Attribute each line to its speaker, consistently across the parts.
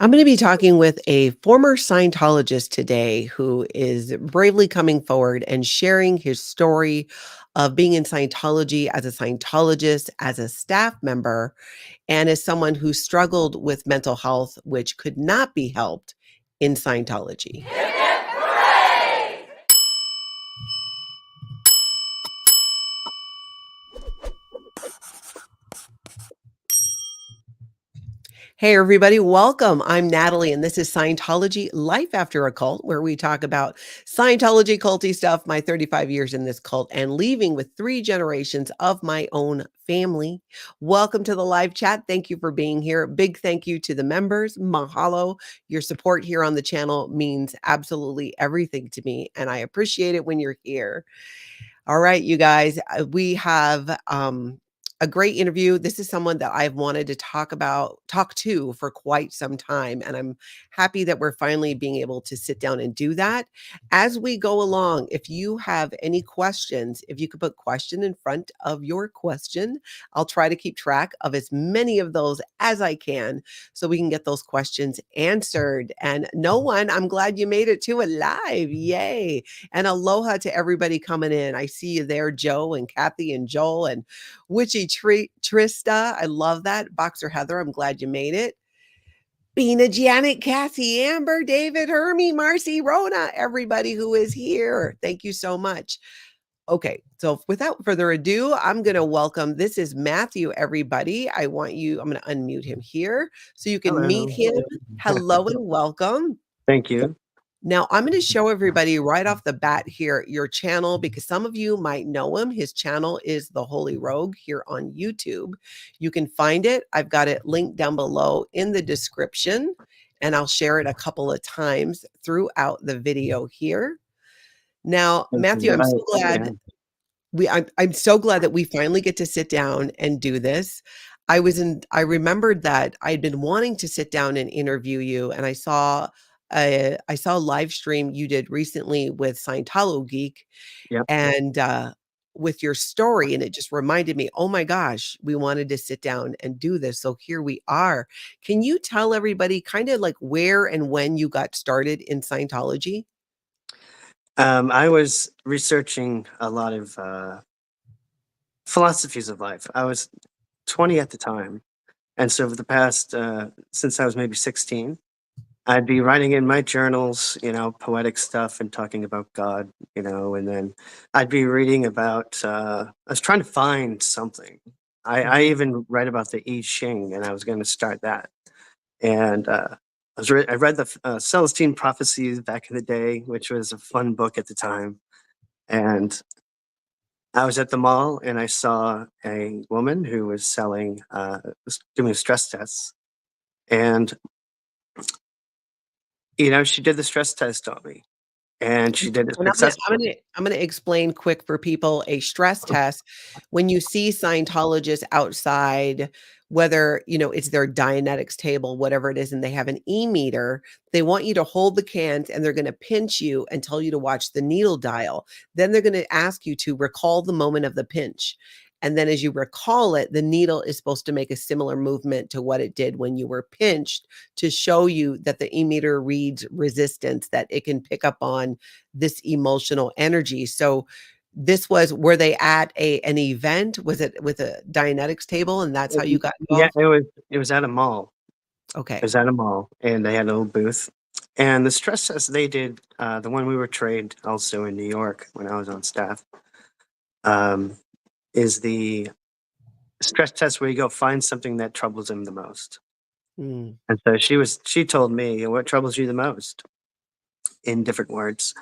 Speaker 1: I'm going to be talking with a former Scientologist today who is bravely coming forward and sharing his story of being in Scientology as a Scientologist, as a staff member, and as someone who struggled with mental health, which could not be helped in Scientology. Hey, everybody, welcome. I'm Natalie, and this is Scientology Life After a Cult, where we talk about Scientology culty stuff, my 35 years in this cult, and leaving with 3 generations of my own family. Welcome to the live chat. Thank you for being here. Big thank you to the members. Mahalo. Your support here on the channel means absolutely everything to me, and I appreciate it when you're here. All right, you guys, we have a great interview. This is someone that I've wanted to talk to for quite some time, and I'm happy that we're finally being able to sit down and do that. As we go along, if you have any questions, if you could put question in front of your question, I'll try to keep track of as many of those as I can so we can get those questions answered. And no one, I'm glad you made it to it live. Yay. And aloha to everybody coming in. I see you there, Joe and Kathy and Joel and Witchy Trista. I love that. Boxer Heather, I'm glad you made it. Bina, Janet, Cassie, Amber, David, Hermie, Marcy, Rona, everybody who is here. Thank you so much. Okay, so without further ado, I'm going to welcome, this is Matthew, everybody. I'm going to unmute him here so you can meet him. Hello and welcome.
Speaker 2: Thank you.
Speaker 1: Now, I'm going to show everybody right off the bat here your channel because some of you might know him. His channel is The Holy Rogue here on YouTube. You can find it. I've got it linked down below in the description, and I'll share it a couple of times throughout the video here. Now, Matthew, I'm so glad I'm so glad that we finally get to sit down and do this. I remembered that I'd been wanting to sit down and interview you, and I saw a live stream you did recently with Scientology,
Speaker 2: Yep.
Speaker 1: and with your story, and it just reminded me, oh my gosh, we wanted to sit down and do this. So here we are. Can you tell everybody kind of like where and when you got started in Scientology?
Speaker 2: I was researching a lot of philosophies of life. I was 20 at the time. And so for the past, since I was maybe 16, I'd be writing in my journals, poetic stuff and talking about God, and then I'd be reading about, I was trying to find something. I even read about the I Ching, and I was going to start that. And I read the Celestine Prophecies back in the day, which was a fun book at the time. And I was at the mall and I saw a woman who was selling, doing stress tests. And, she did the stress test on me. And she did it successfully.
Speaker 1: I'm gonna explain quick for people a stress test. When you see Scientologists outside, whether it's their Dianetics table, whatever it is, and they have an e-meter, they want you to hold the cans and they're gonna pinch you and tell you to watch the needle dial. Then they're gonna ask you to recall the moment of the pinch. And then as you recall it, the needle is supposed to make a similar movement to what it did when you were pinched to show you that the e-meter reads resistance, that it can pick up on this emotional energy. So were they at an event? Was it with a Dianetics table and that's how you got involved?
Speaker 2: Yeah, it was at a mall.
Speaker 1: Okay.
Speaker 2: It was at a mall and they had a little booth. And the stress test they did, the one we were trained also in New York when I was on staff, is the stress test where you go find something that troubles him the most. And so she told me, what troubles you the most, in different words.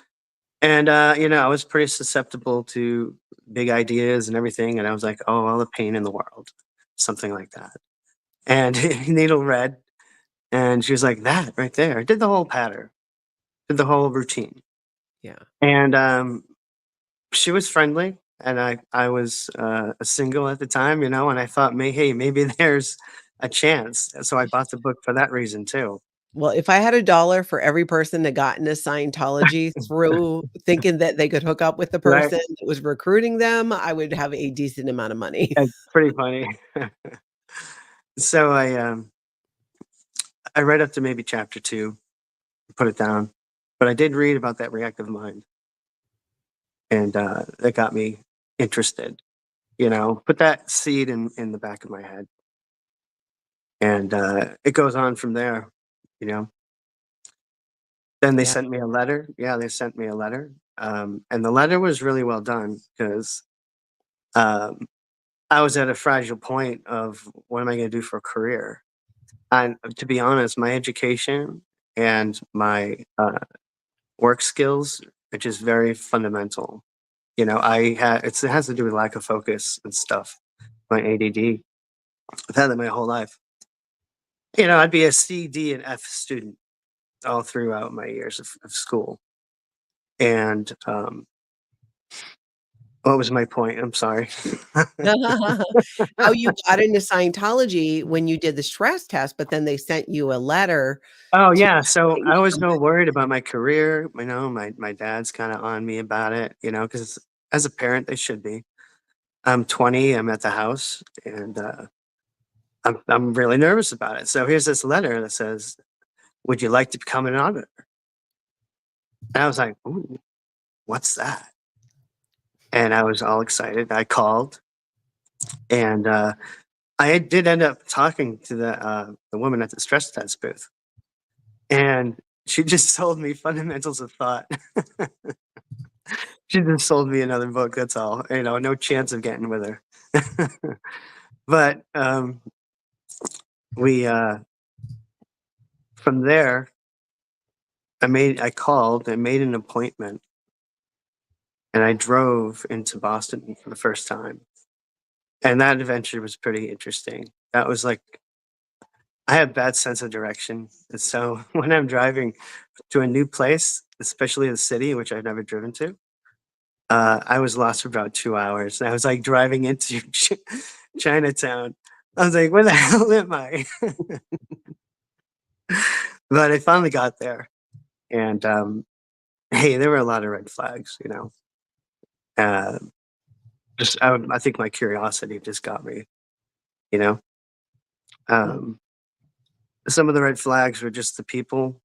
Speaker 2: And I was pretty susceptible to big ideas and everything. And I was like, oh, all the pain in the world, something like that. And needle read, and she was like, that right there. Did the whole pattern, did the whole routine.
Speaker 1: Yeah.
Speaker 2: And she was friendly. And I was single at the time, and I thought, hey, maybe there's a chance. So I bought the book for that reason too.
Speaker 1: Well, if I had $1 for every person that got into Scientology through thinking that they could hook up with the person that was recruiting them, I would have a decent amount of money.
Speaker 2: It's pretty funny. So I read up to maybe chapter 2, put it down, but I did read about that reactive mind, and that got me interested. Put that seed in the back of my head, and it goes on from there. You know, then they
Speaker 1: Yeah.
Speaker 2: sent me a letter. Yeah, they sent me a letter, and the letter was really well done because um, I was at a fragile point of what am I going to do for a career. And to be honest, my education and my work skills are just very fundamental. It has to do with lack of focus and stuff. My ADD. I've had that my whole life. I'd be a C, D, and F student all throughout my years of school. And what was my point? I'm sorry.
Speaker 1: How you got into Scientology when you did the stress test, but then they sent you a letter
Speaker 2: Oh
Speaker 1: to
Speaker 2: yeah, so
Speaker 1: get you
Speaker 2: I was
Speaker 1: to
Speaker 2: no worried about my career. My dad's kind of on me about it. Because as a parent, they should be. I'm 20. I'm at the house, and I'm really nervous about it. So here's this letter that says, "Would you like to become an auditor?" And I was like, "Ooh, what's that?" And I was all excited. I called, and I did end up talking to the woman at the stress test booth, and she just told me fundamentals of thought. She just sold me another book. That's all. No chance of getting with her. But we from there, I called, I made an appointment, and I drove into Boston for the first time. And that adventure was pretty interesting. That was like I have bad sense of direction. And so when I'm driving to a new place, especially a city which I've never driven to, I was lost for about 2 hours. I was like driving into Chinatown. I was like, where the hell am I? But I finally got there. And hey, there were a lot of red flags. Uh, I think my curiosity just got me, you know. Um, some of the red flags were just the people,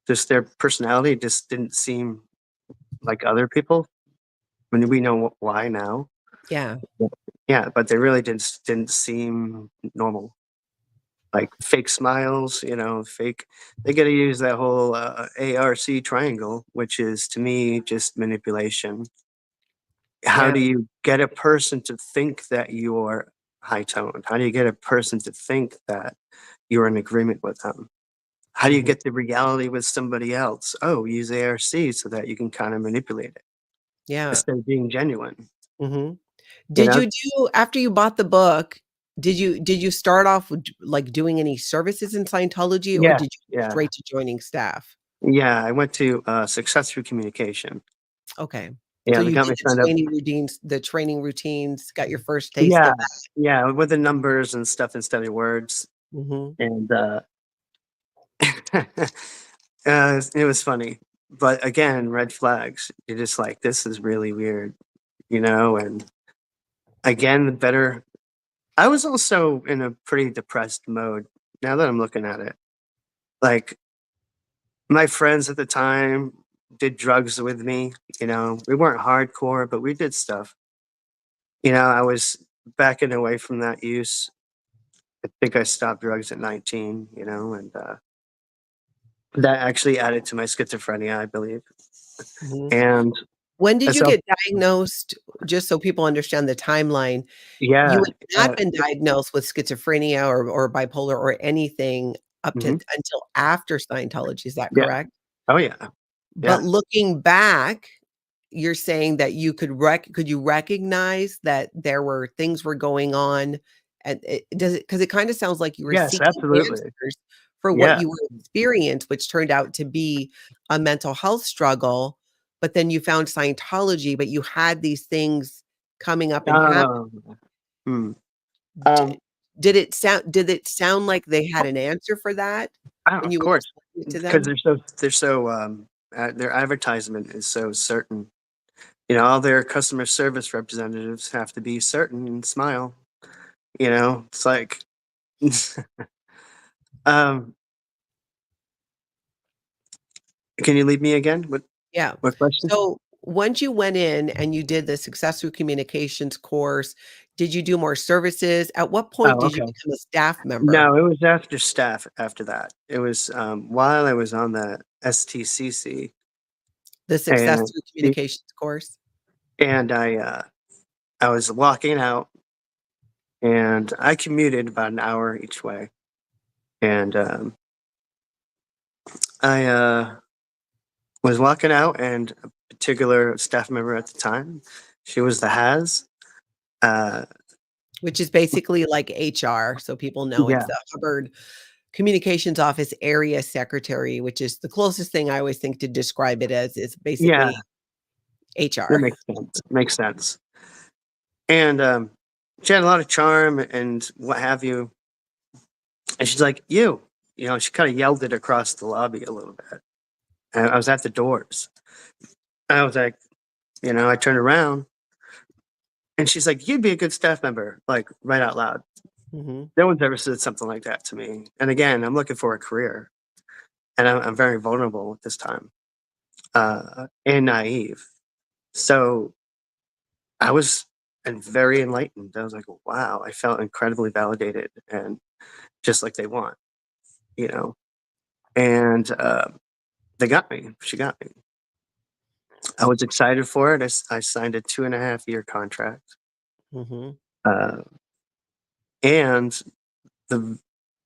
Speaker 2: just their personality just didn't seem like other people. I mean, we know why now.
Speaker 1: Yeah.
Speaker 2: Yeah, but they really didn't seem normal. Like fake smiles, fake. They got to use that whole ARC triangle, which is to me just manipulation. How
Speaker 1: Yeah.
Speaker 2: do you get a person to think that you're high toned? How do you get a person to think that you're in agreement with them? How do you
Speaker 1: Mhm.
Speaker 2: get the reality with somebody else? Oh, use ARC so that you can kind of manipulate it
Speaker 1: Yeah.
Speaker 2: instead of being genuine.
Speaker 1: Mhm.
Speaker 2: You
Speaker 1: Did
Speaker 2: know?
Speaker 1: you do after you bought the book, did you start off with, like, doing any services in Scientology, or
Speaker 2: Yeah,
Speaker 1: did you go
Speaker 2: yeah,
Speaker 1: straight to joining staff?
Speaker 2: yeah. I went to Successful Communication.
Speaker 1: Okay. So
Speaker 2: Yeah, they
Speaker 1: you
Speaker 2: got
Speaker 1: did
Speaker 2: me signed up.
Speaker 1: the training routines, got your first taste
Speaker 2: Yeah,
Speaker 1: of that.
Speaker 2: yeah, with the numbers and stuff instead of words,
Speaker 1: Mhm.
Speaker 2: and it was funny. But again, red flags. You're just like, this is really weird. And again, the better. I was also in a pretty depressed mode. Now that I'm looking at it, like my friends at the time did drugs with me. We weren't hardcore, but we did stuff. I was backing away from that use. I think I stopped drugs at 19. And that actually added to my schizophrenia, I believe.
Speaker 1: Mhm.
Speaker 2: And
Speaker 1: When did you
Speaker 2: so,
Speaker 1: get diagnosed? Just so people understand the timeline, you
Speaker 2: yeah.
Speaker 1: had not been diagnosed with schizophrenia or bipolar or anything up to
Speaker 2: Mhm,
Speaker 1: until after Scientology, is that
Speaker 2: yeah.
Speaker 1: correct?
Speaker 2: Oh, yeah.
Speaker 1: But
Speaker 2: Yeah.
Speaker 1: looking back, you're saying that you could you recognize that there were things were going on, and it does it 'cause it kinda sounds like you were
Speaker 2: Yes,
Speaker 1: seeking
Speaker 2: absolutely.
Speaker 1: answers for what
Speaker 2: Yeah.
Speaker 1: you were experienced, which turned out to be a mental health struggle, but then you found Scientology, but you had these things coming up and happen.
Speaker 2: Oh, hmm.
Speaker 1: D
Speaker 2: Um,
Speaker 1: did it sound like they had an answer for that when
Speaker 2: of
Speaker 1: you
Speaker 2: course,
Speaker 1: explained it to
Speaker 2: because
Speaker 1: them?
Speaker 2: they're so, their advertisement is so certain. All their customer service representatives have to be certain and smile. It's like, um, Can you lead me again?
Speaker 1: Yeah.
Speaker 2: What question?
Speaker 1: So once you went in and you did the successful communications course, did you do more services? At what point
Speaker 2: Oh,
Speaker 1: did you
Speaker 2: okay.
Speaker 1: become a staff member?
Speaker 2: No, it was after staff after that. It was, while I was on the STCC,
Speaker 1: The
Speaker 2: and
Speaker 1: successful
Speaker 2: the
Speaker 1: communications course?
Speaker 2: and I was walking out, and I commuted about an hour each way, and, I, was walking out, and a particular staff member at the time, she was the has, uh
Speaker 1: Which is basically like HR, so people know it's
Speaker 2: yeah,
Speaker 1: the Hubbard Communications Office Area Secretary, which is the closest thing I always think to describe it as is
Speaker 2: yeah,
Speaker 1: basically
Speaker 2: that
Speaker 1: HR.
Speaker 2: makes sense, and, she had a lot of charm and what have you, and she's like, you know, she kinda yelled it across the lobby a little bit, and I was at the doors. I was like, you know, I turned around, and she's like, "You'd be a good staff member," like, right out loud.
Speaker 1: Mhm.
Speaker 2: No one's ever said something like that to me, and again, I'm looking for a career, and I'm very vulnerable at this time, and naive. So, I was and very enlightened. I was like, "Wow," I felt incredibly validated and just like they want, you know? And, they got me. She got me. I was excited for it. I signed a 2.5-year contract,
Speaker 1: Mhm.
Speaker 2: uh, and the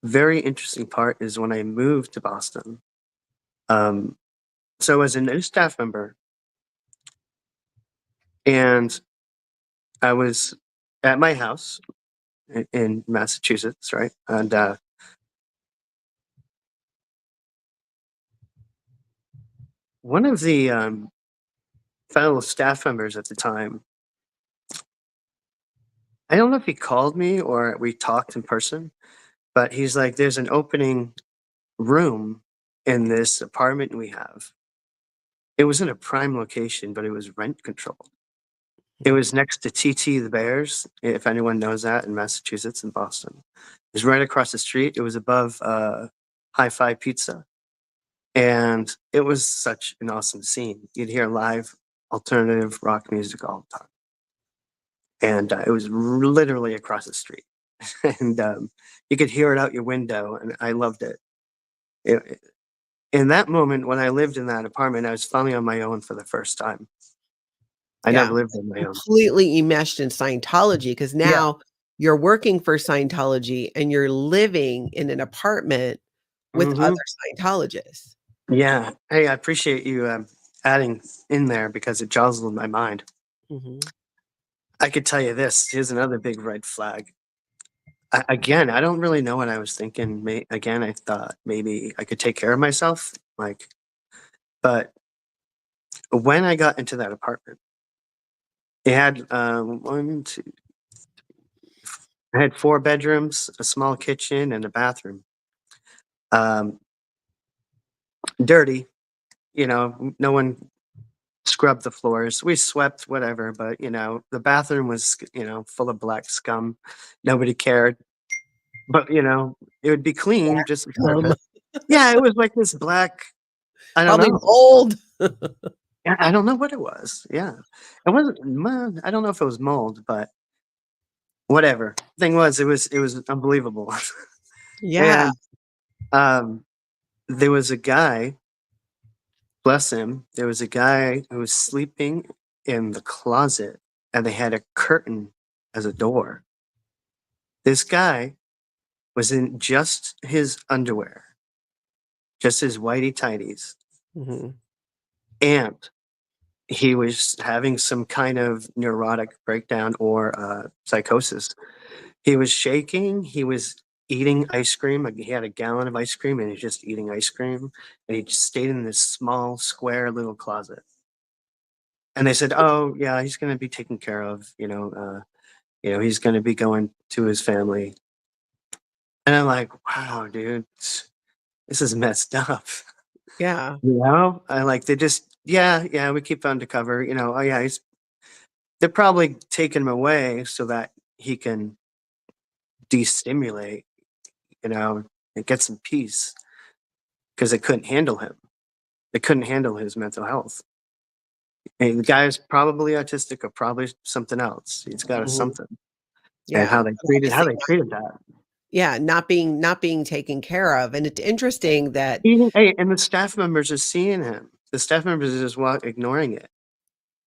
Speaker 2: very interesting part is when I moved to Boston, um, so as a new staff member, and I was at my house in Massachusetts, right? And, one of the, fellow staff members at the time, I don't know if he called me or we talked in person, but he's like, "There's an opening room in this apartment we have." It was in a prime location, but it was rent controlled. It
Speaker 1: Mhm.
Speaker 2: was next to TT the Bears, if anyone knows that, in Massachusetts and Boston. It was right across the street. It was above, Hi-Fi Pizza, and it was such an awesome scene. You'd hear live alternative rock music all the time, and, it was literally across the street, and, you could hear it out your window, and I loved it. It in that moment, when I lived in that apartment, I was finally on my own for the first time. I never
Speaker 1: Yeah.
Speaker 2: lived on my own.
Speaker 1: Completely enmeshed in Scientology because
Speaker 2: Yeah.
Speaker 1: now you're working for Scientology and you're living in an apartment with other
Speaker 2: Mhm.
Speaker 1: Scientologists.
Speaker 2: Yeah. Hey, I appreciate you, adding in there because it jostled my mind.
Speaker 1: Mhm.
Speaker 2: I could tell you this, here's another big red flag. Again, I don't really know what I was thinking. Again, I thought maybe I could take care of myself, like, but when I got into that apartment, it had, 1, 2, it had 4 bedrooms, a small kitchen, and a bathroom. Um, dirty, you know, no one scrubbed the floors. We swept, whatever, but, you know, the bathroom was, you know, full of black scum. Nobody cared, but, you know, it would be clean just the
Speaker 1: Um,
Speaker 2: surface. Yeah, it was like this black, I don't
Speaker 1: probably
Speaker 2: know.
Speaker 1: mold.
Speaker 2: I don't know what it was. Yeah. It wasn't, well, I don't know if it was mold, but whatever. Thing was, it was unbelievable.
Speaker 1: Yeah.
Speaker 2: And, um, there was a guy, bless him, there was a guy who was sleeping in the closet, and they had a curtain as a door. This guy was in just his underwear, just his whitey tighties,
Speaker 1: Mhm.
Speaker 2: and he was having some kind of neurotic breakdown or, psychosis. He was shaking, he was eating ice cream, like, he had a gallon of ice cream, and he's just eating ice cream, and he just stayed in this small, square little closet. And they said, "Oh, yeah, he's gonna be taken care of, you know, he's gonna be going to his family." And I'm like, "Wow, dude, this is messed up."
Speaker 1: Yeah.
Speaker 2: You know? I like, they just, "Yeah, yeah, we keep undercover," you know, "Oh, yeah, he's," they're probably taking him away so that he can de-stimulate, you know, and get some peace because they couldn't handle him. they couldn't handle his mental health. And the guy is probably autistic or probably something else. He's got a
Speaker 1: Mhm.
Speaker 2: something. And
Speaker 1: Yeah, but
Speaker 2: how
Speaker 1: obviously
Speaker 2: they treated that.
Speaker 1: yeah, not being taken care of, and it's interesting that
Speaker 2: Even hey, and the staff members are seeing him. The staff members are just ignoring it.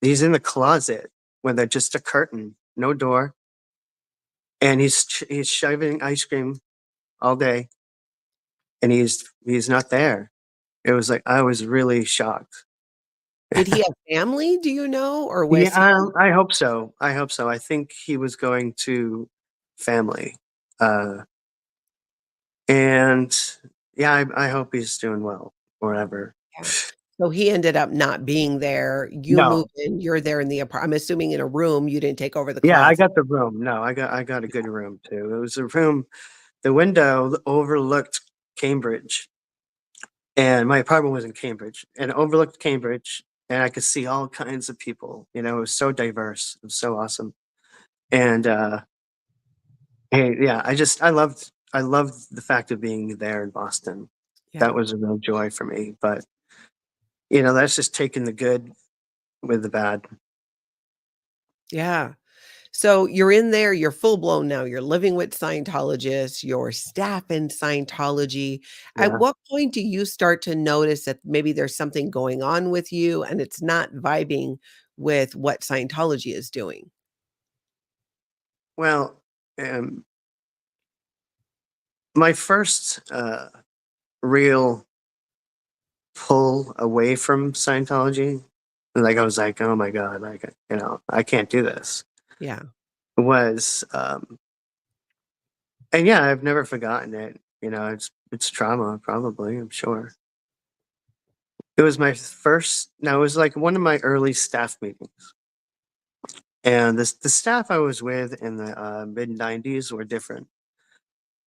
Speaker 2: He's in the closet with just a curtain, no door, and he's shoving ice cream all day, and he's not there. It was like I was really shocked.
Speaker 1: did he have family, do you know, or was he
Speaker 2: Yeah, I hope so. I hope so. I think he was going to family, uh, and yeah, I hope he's doing well wherever.
Speaker 1: yeah. So he ended up not being there, you
Speaker 2: No,
Speaker 1: moved in, you're there in the I'm assuming in a room, you didn't take over the
Speaker 2: yeah, I
Speaker 1: closet.
Speaker 2: got the room. No, I got a good room too. It was a room. The window overlooked Cambridge, and my apartment was in Cambridge, and it overlooked Cambridge, and I could see all kinds of people. You know, it was so diverse. It was so awesome. And hey, yeah, I loved the fact of being there in Boston.
Speaker 1: Yeah,
Speaker 2: That was a real joy for me. But that's just taking the good with the bad.
Speaker 1: yeah. So you're in there, you're full blown now, you're living with Scientologists, you're staff in Scientology. At
Speaker 2: Yeah.
Speaker 1: what point do you start to notice that maybe there's something going on with you and it's not vibing with what Scientology is doing?
Speaker 2: Well, my first real pull away from Scientology, like I was like, oh my god, like I can't do this.
Speaker 1: Yeah.
Speaker 2: Was and yeah, I've never forgotten it. It's trauma, probably. I'm sure. It was my first. No, it was like one of my early staff meetings, and the staff I was with in the mid '90s were different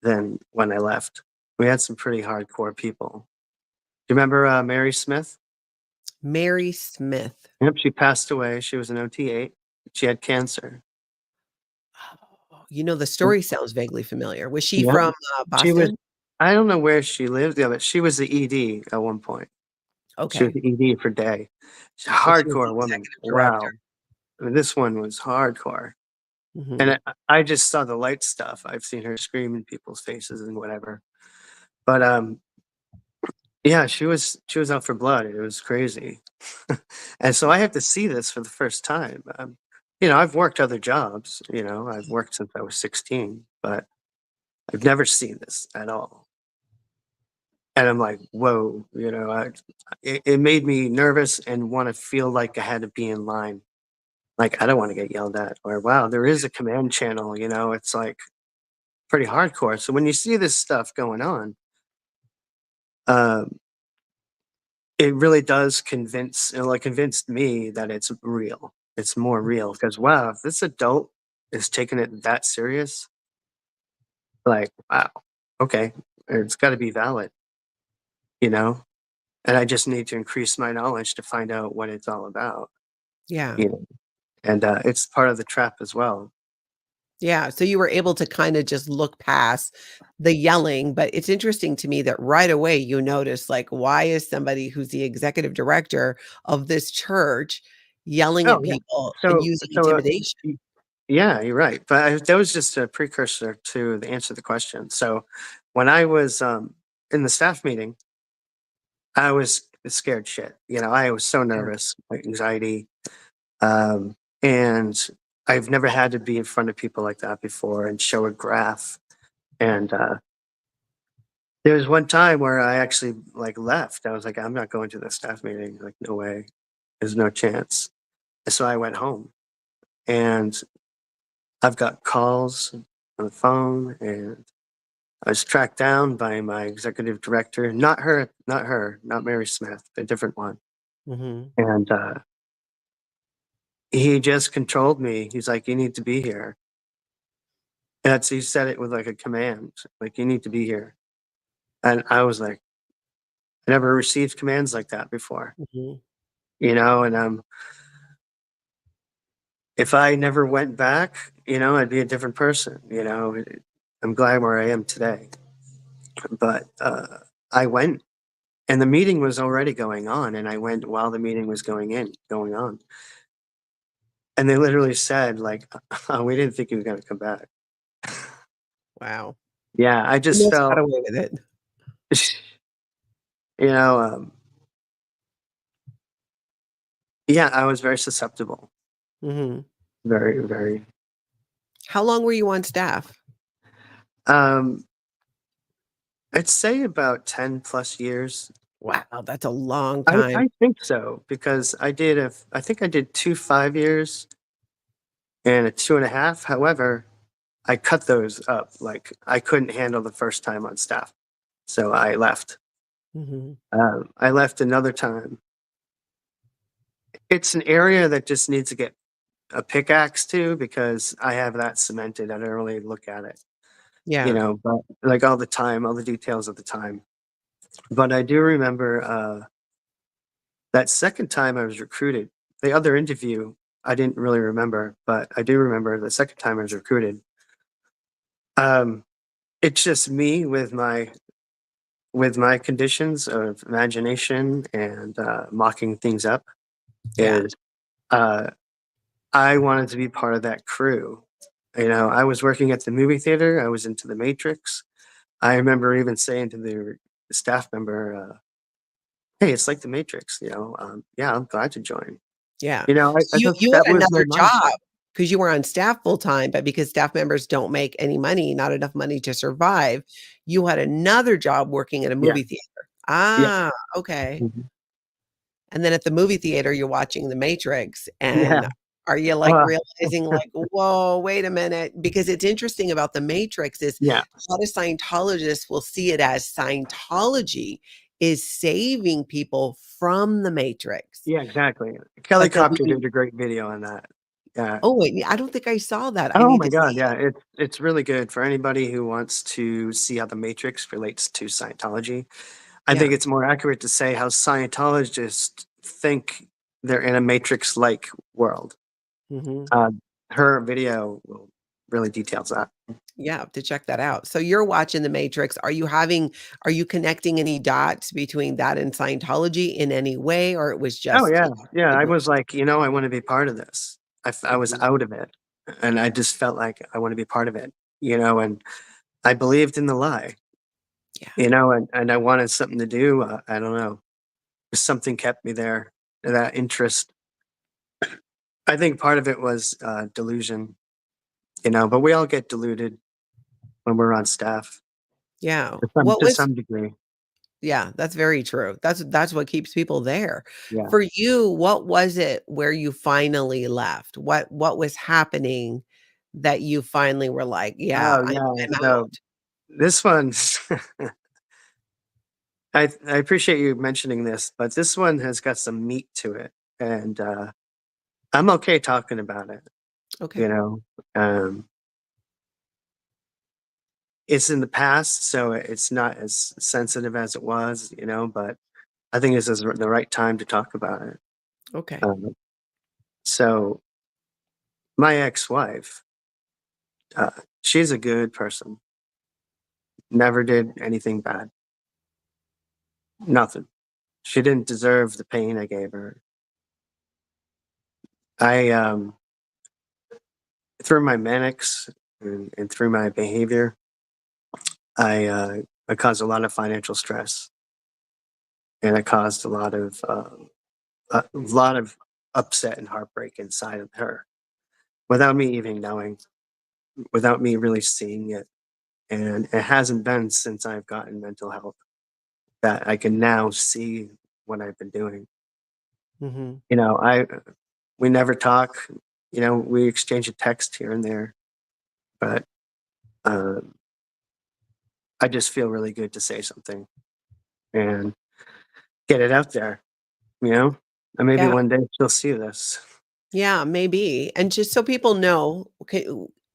Speaker 2: than when I left. We had some pretty hardcore people. Do you remember Mary Smith?
Speaker 1: Mary Smith.
Speaker 2: Yep, she passed away. She was an OT8. She had cancer.
Speaker 1: Oh, you know, the story sounds vaguely familiar. Was she
Speaker 2: Yep.
Speaker 1: from,
Speaker 2: She was.
Speaker 1: Boston?
Speaker 2: I don't know where she lived, yeah, but she was the ED at one point. She was
Speaker 1: Okay.
Speaker 2: the ED for day. She's a
Speaker 1: So she was the
Speaker 2: hardcore woman.
Speaker 1: executive director.
Speaker 2: Wow. I mean, this one was hardcore.
Speaker 1: Mhm.
Speaker 2: And I just saw the light stuff. I've seen her scream in people's faces and whatever. But yeah, she was out for blood. It was crazy. And so I have to see this for the first time. I've worked other jobs. I've worked since I was 16, but I've never seen this at all. And I'm like, whoa, it made me nervous and want to feel like I had to be in line. Like, I don't want to get yelled at. Or, wow, there is a command channel, it's like pretty hardcore. So when you see this stuff going on, um, it really does convinced me that it's real. It's more real because, wow, if this adult is taking it that serious, like, wow, okay, it's got to be valid, you know? And I just need to increase my knowledge to find out what it's all about,
Speaker 1: Yeah.
Speaker 2: you know? And it's part of the trap as well.
Speaker 1: Yeah, so you were able to kinda just look past the yelling, but it's interesting to me that right away you notice, like, why is somebody who's the executive director of this church yelling
Speaker 2: Oh,
Speaker 1: at
Speaker 2: yeah.
Speaker 1: people and
Speaker 2: So,
Speaker 1: using
Speaker 2: so
Speaker 1: intimidation?
Speaker 2: y- yeah, you're right. But that was just a precursor to the answer to the question. So when I was in the staff meeting, I was scared shit. I was so
Speaker 1: Yeah,
Speaker 2: nervous, like anxiety. Um, and I've never had to be in front of people like that before and show a graph. And there was one time where I actually like left. I was like, I'm not going to the staff meeting. Like, no way. There's no chance. And so I went home, and I've got calls on the phone, and I was tracked down by my executive director. Not Mary Smith, a different one.
Speaker 1: mhm,
Speaker 2: And he just controlled me. He's like, "You need to be here." He said it with like a command, like, "You need to be here." And I was like, I never received commands like that before,
Speaker 1: mhm.
Speaker 2: And if I never went back, I'd be a different person. I'm glad where I am today. But I went, And the meeting was already going on, and I went while the meeting was going on. And they literally said, like, "We didn't think you were gonna come back."
Speaker 1: Wow.
Speaker 2: Yeah, I just
Speaker 1: Almost got
Speaker 2: felt,
Speaker 1: away with it.
Speaker 2: you know, yeah, I was very susceptible.
Speaker 1: Mhm.
Speaker 2: Very, very.
Speaker 1: How long were you on staff?
Speaker 2: Um, I'd say about 10 plus years.
Speaker 1: Wow, that's a long
Speaker 2: I
Speaker 1: time.
Speaker 2: I think so, because I think I did 2 5 years and a 2.5. However, I cut those up, like, I couldn't handle the first time on staff, so I left.
Speaker 1: Mhm.
Speaker 2: I left another time. It's an area that just needs to get a pickaxe to, because I have that cemented. I don't really look at it,
Speaker 1: Yeah.
Speaker 2: but, like, all the time, all the details of the time. But I do remember, that second time I was recruited. The other interview, I didn't really remember, but I do remember the second time I was recruited. Um, it's just me with my conditions of imagination and, mocking things up.
Speaker 1: Yeah.
Speaker 2: Is uh, I wanted to be part of that crew. I was working at the movie theater. I was into the Matrix. I remember even saying to the staff member, "Hey, it's like the Matrix. Yeah, I'm glad to join."
Speaker 1: Yeah.
Speaker 2: I
Speaker 1: So you
Speaker 2: thought
Speaker 1: you
Speaker 2: that
Speaker 1: had
Speaker 2: was
Speaker 1: another
Speaker 2: the mindset.
Speaker 1: job because you were on staff full time, but because staff members don't make any money, not enough money to survive, you had another job working at a
Speaker 2: Yeah,
Speaker 1: movie theater.
Speaker 2: yeah,
Speaker 1: Ah, okay.
Speaker 2: mhm,
Speaker 1: And then at the movie theater, you're watching The Matrix,
Speaker 2: yeah.
Speaker 1: and are you, like,
Speaker 2: Uh,
Speaker 1: realizing, like, "Whoa, wait a minute," because it's interesting about The Matrix is
Speaker 2: yeah,
Speaker 1: a lot of Scientologists will see it as Scientology is saving people from The Matrix,
Speaker 2: yeah, exactly. Kelly
Speaker 1: but then
Speaker 2: Copter
Speaker 1: when you
Speaker 2: did a great video on that. Yeah.
Speaker 1: oh, wait, I don't think I saw that, I
Speaker 2: Oh
Speaker 1: need
Speaker 2: my
Speaker 1: to see
Speaker 2: god, yeah,
Speaker 1: it.
Speaker 2: it's really good for anybody who wants to see how the Matrix relates to Scientology. I think
Speaker 1: Yeah,
Speaker 2: it's more accurate to say how Scientologists think they're in a Matrix-like world.
Speaker 1: mhm.
Speaker 2: Uh, Her video will really details that.
Speaker 1: Yeah, to check that out. So you're watching The Matrix, are you connecting any dots between that and Scientology in any way, or it was
Speaker 2: Oh,
Speaker 1: just,
Speaker 2: yeah, yeah,
Speaker 1: The
Speaker 2: I
Speaker 1: movie?
Speaker 2: was like, I wanna be part of this. I was
Speaker 1: Mhm.
Speaker 2: out of it, and I just felt like I wanna be part of it, and I believed in the lie,
Speaker 1: Yeah,
Speaker 2: and I wanted something to do. I don't know, something kept me there, that interest. I think part of it was, delusion, but we all get deluded when we're on staff
Speaker 1: yeah.
Speaker 2: to some
Speaker 1: What
Speaker 2: to
Speaker 1: was
Speaker 2: some degree.
Speaker 1: Yeah, that's very true. That's what keeps people there.
Speaker 2: Yeah.
Speaker 1: For you, what was it where you finally left? What was happening that you finally were like, "Yeah,
Speaker 2: Oh, yeah,
Speaker 1: I'm
Speaker 2: so
Speaker 1: out."
Speaker 2: this one I appreciate you mentioning this, but this one has got some meat to it, and, I'm okay talking about it, you
Speaker 1: Okay.
Speaker 2: know? Um, it's in the past, so it's not as sensitive as it was, but I think this is the right time to talk about it.
Speaker 1: Okay.
Speaker 2: Um, so my ex-wife, uh, she's a good person, never did anything bad, nothing. She didn't deserve the pain I gave her. I, through my manics and through my behavior, I caused a lot of financial stress, and I caused a lot of upset and heartbreak inside of her without me even knowing, without me really seeing it. And it hasn't been since I've gotten mental health that I can now see what I've been doing.
Speaker 1: Mhm.
Speaker 2: I we never talk. We exchange a text here and there, but um, I just feel really good to say something and get it out there. And maybe
Speaker 1: Yeah.
Speaker 2: one day she'll see this.
Speaker 1: Yeah, maybe. And just so people know, okay,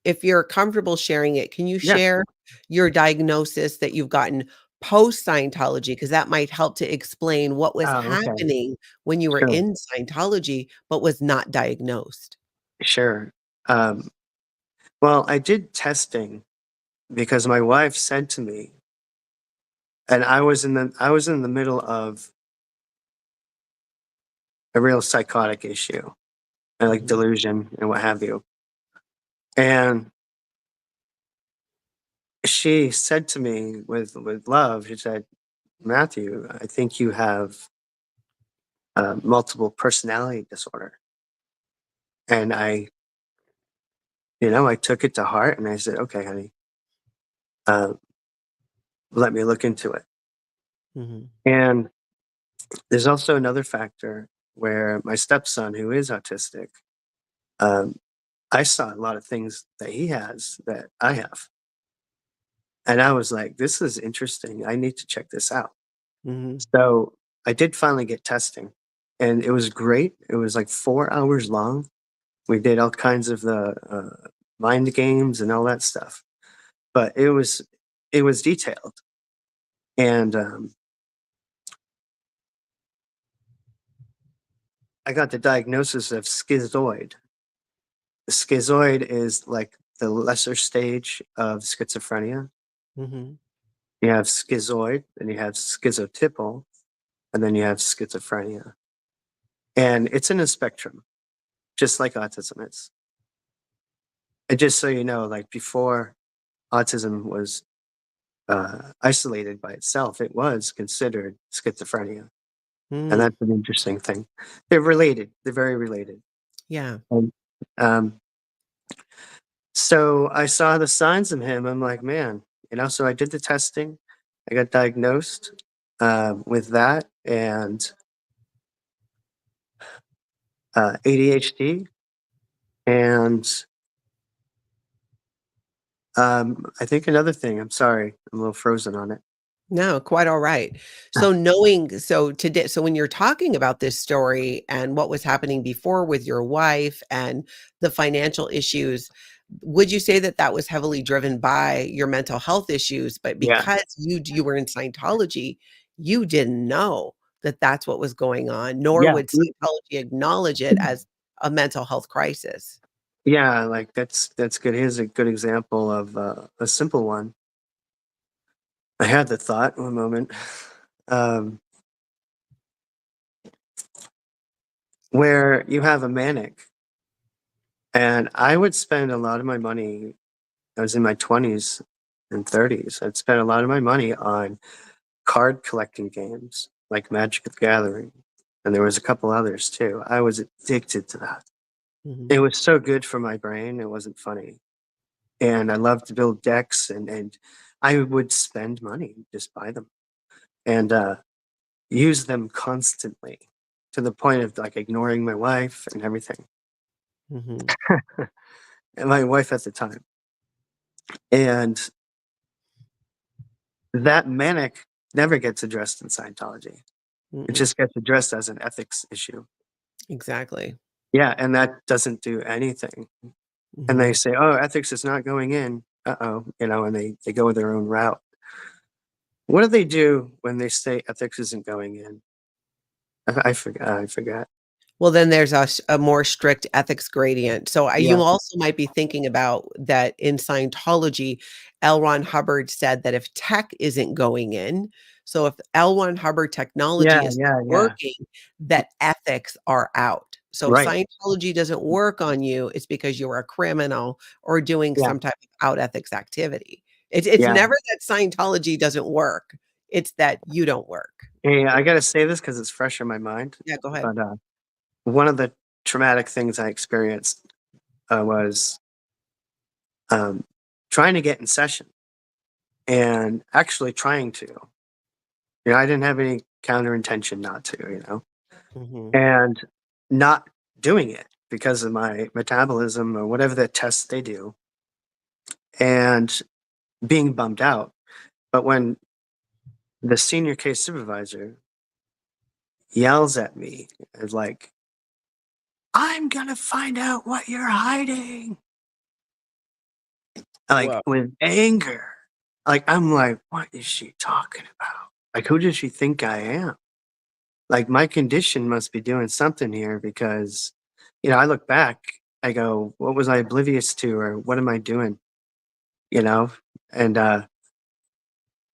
Speaker 1: if you're comfortable sharing it, can you
Speaker 2: Yeah.
Speaker 1: share your diagnosis that you've gotten post Scientology? Because that might help to explain what was
Speaker 2: Oh, okay.
Speaker 1: happening when you were
Speaker 2: Sure.
Speaker 1: in Scientology, but was not diagnosed.
Speaker 2: Sure. Um, well, I did testing because my wife said to me, And I was in the middle of a real psychotic issue and like
Speaker 1: Mhm.
Speaker 2: delusion and what have you. And she said to me with love, she said, Matthew, I think you have multiple personality disorder. And I took it to heart and I said, okay, honey, uh, let me look into it.
Speaker 1: Mhm.
Speaker 2: And there's also another factor where my stepson, who is autistic, um, I saw a lot of things that he has that I have. And I was like, this is interesting. I need to check this out.
Speaker 1: Mhm.
Speaker 2: So I did finally get testing and it was great. It was like 4 hours long. We did all kinds of the mind games and all that stuff, but it was detailed. And I got the diagnosis of schizoid. Schizoid is like the lesser stage of schizophrenia.
Speaker 1: Mhm.
Speaker 2: You have schizoid, and you have schizotypal, and then you have schizophrenia. And it's in a spectrum, just like autism is. And just so you know, like before autism was isolated by itself, it was considered schizophrenia. And
Speaker 1: Mm.
Speaker 2: that's an interesting thing. They're related. They're very related.
Speaker 1: Yeah.
Speaker 2: And, um, so I saw the signs in him. I'm like, man, so I did the testing. I got diagnosed with that and ADHD. And I think another thing, I'm sorry, I'm a little frozen on it.
Speaker 1: No, quite all right. So when you're talking about this story and what was happening before with your wife and the financial issues, would you say that that was heavily driven by your mental health issues, but
Speaker 2: Yeah.
Speaker 1: because you were in Scientology, you didn't know that that's what was going on, nor
Speaker 2: Yeah.
Speaker 1: would Scientology acknowledge it as a mental health crisis?
Speaker 2: Yeah. Like that's good. Here's a good example of a simple one. I had the thought one moment um, where you have a manic, and I would spend a lot of my money. I was in my 20s and 30s. I'd spend a lot of my money on card collecting games like Magic the Gathering, and there was a couple others too. I was addicted to that.
Speaker 1: Mhm.
Speaker 2: It was so good for my brain. It wasn't funny, and I loved to build decks, and I would spend money, just buy them, and use them constantly to the point of like ignoring my wife and everything,
Speaker 1: Mhm.
Speaker 2: and my wife at the time, and that manic never gets addressed in Scientology. It
Speaker 1: Mm-mm.
Speaker 2: just gets addressed as an ethics issue.
Speaker 1: Exactly.
Speaker 2: Yeah, and that doesn't do anything. And they
Speaker 1: Mhm.
Speaker 2: say, "Oh, ethics is not going in." Uh-oh, and they go their own route. What do they do when they say ethics isn't going in? I forgot. I forgot.
Speaker 1: Well, then there's a more strict ethics gradient. So, you
Speaker 2: Yeah,
Speaker 1: also might be thinking about that in Scientology, L. Ron Hubbard said that if tech isn't going in, so if L. Ron Hubbard
Speaker 2: yeah,
Speaker 1: technology is
Speaker 2: yeah, yeah.
Speaker 1: working, that ethics are out. So, if
Speaker 2: Right.
Speaker 1: Scientology doesn't work on you, it's because you're a criminal or doing
Speaker 2: Yeah,
Speaker 1: some type of out ethics activity. It's
Speaker 2: yeah.
Speaker 1: never that Scientology doesn't work, it's that you don't work.
Speaker 2: Hey, I gotta say this because it's fresh in my mind.
Speaker 1: Yeah, go ahead.
Speaker 2: But one of the traumatic things I experienced was um, trying to get in session and actually trying to. I didn't have any counter intention not to,
Speaker 1: Mhm,
Speaker 2: and not doing it because of my metabolism or whatever the tests they do, and being bummed out. But when the senior case supervisor yells at me, and like, I'm gonna find out what you're hiding, like
Speaker 1: Wow.
Speaker 2: with anger. Like, I'm like, what is she talking about? Like, who does she think I am? Like, my condition must be doing something here because, I look back, I go, what was I oblivious to, or what am I doing? You know? And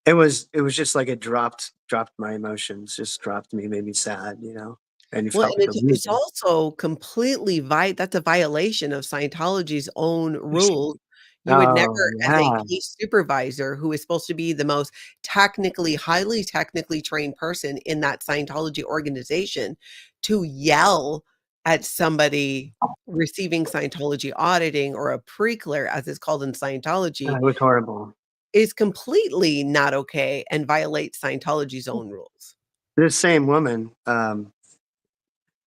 Speaker 2: It was just like it dropped my emotions, just dropped me, made me sad, and you
Speaker 1: Well,
Speaker 2: felt
Speaker 1: and
Speaker 2: like a
Speaker 1: it's
Speaker 2: loser.
Speaker 1: also completely that's a violation of Scientology's own rules. You would never,
Speaker 2: Oh,
Speaker 1: as a
Speaker 2: yeah.
Speaker 1: case supervisor who is supposed to be the most highly technically trained person in that Scientology organization, to yell at somebody receiving Scientology auditing, or a pre-clear, as it's called in Scientology,
Speaker 2: It was horrible.
Speaker 1: is completely not okay and violates Scientology's own rules.
Speaker 2: This same woman, I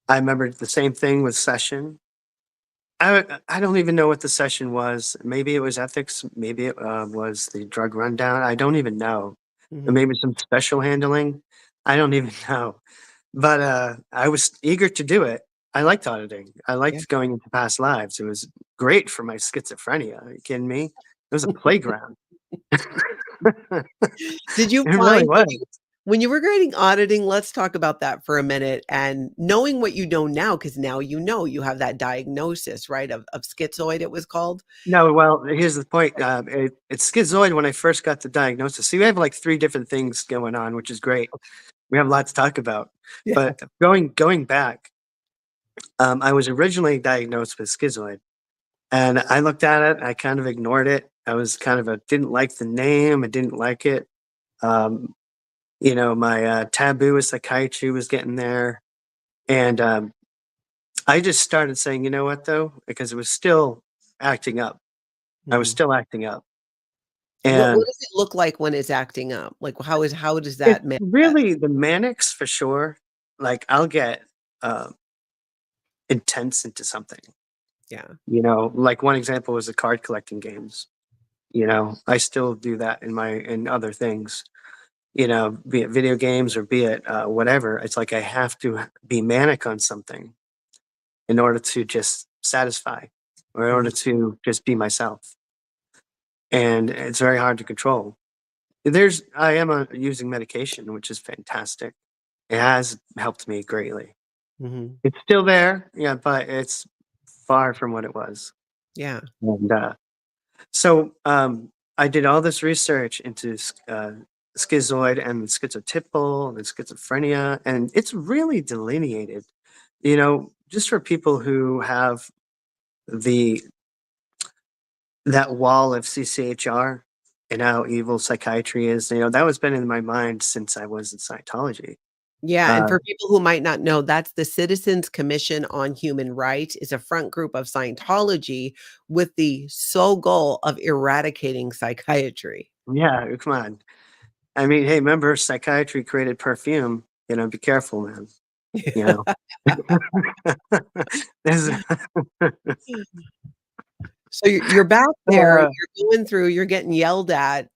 Speaker 2: remember the same thing with session. I don't even know what the session was. Maybe it was ethics, maybe it, was the drug rundown, I don't even know. Or
Speaker 1: Mhm.
Speaker 2: maybe some special handling, I don't even know. But, I was eager to do it. I liked auditing. I
Speaker 1: Yeah.
Speaker 2: liked going into past lives. It was great for my schizophrenia. Are you kidding me? It was a playground.
Speaker 1: Did you
Speaker 2: It really
Speaker 1: find
Speaker 2: was.
Speaker 1: when you were grading auditing, let's talk about that for a minute, and knowing what you know now, because now you have that diagnosis, right, of schizoid, it was called?
Speaker 2: No, well, here's the point. It's schizoid when I first got the diagnosis. See, we have like 3 different things going on, which is great. We have a lot to talk about.
Speaker 1: Yeah.
Speaker 2: But going back, I was originally diagnosed with schizoid, and I looked at it, I kind of ignored it. I was kind of didn't like the name, I didn't like it. Um, my taboo with psychiatry was getting there, and I just started saying, you know what, though, because it was still acting up. I was
Speaker 1: Mhm.
Speaker 2: still acting up,
Speaker 1: What
Speaker 2: and
Speaker 1: does it look like when it's acting up? Like, how does
Speaker 2: it's
Speaker 1: that manifest?
Speaker 2: really the manics for sure. Like I'll get uh, intense into something.
Speaker 1: Yeah.
Speaker 2: Like one example was the card collecting games. I still do that in other things. Be it video games or be it whatever. It's like I have to be manic on something in order to just satisfy, or in order
Speaker 1: Mhm.
Speaker 2: to just be myself. And it's very hard to control. I am using medication, which is fantastic. It has helped me greatly.
Speaker 1: Mhm.
Speaker 2: It's still there, yeah, but it's far from what it was.
Speaker 1: Yeah.
Speaker 2: And so I did all this research into schizoid and schizotypal and schizophrenia, and it's really delineated. Just for people who have the that wall of CCHR and how evil psychiatry is. That was been in my mind since I was in Scientology.
Speaker 1: Yeah, and
Speaker 2: Uh,
Speaker 1: for people who might not know, that's the Citizens Commission on Human Rights, is a front group of Scientology with the sole goal of eradicating psychiatry.
Speaker 2: yeah, come on. I mean, hey, remember psychiatry created perfume. Be careful, man. You know. There's
Speaker 1: So you're back there,
Speaker 2: uh,
Speaker 1: you're going through, you're getting yelled at,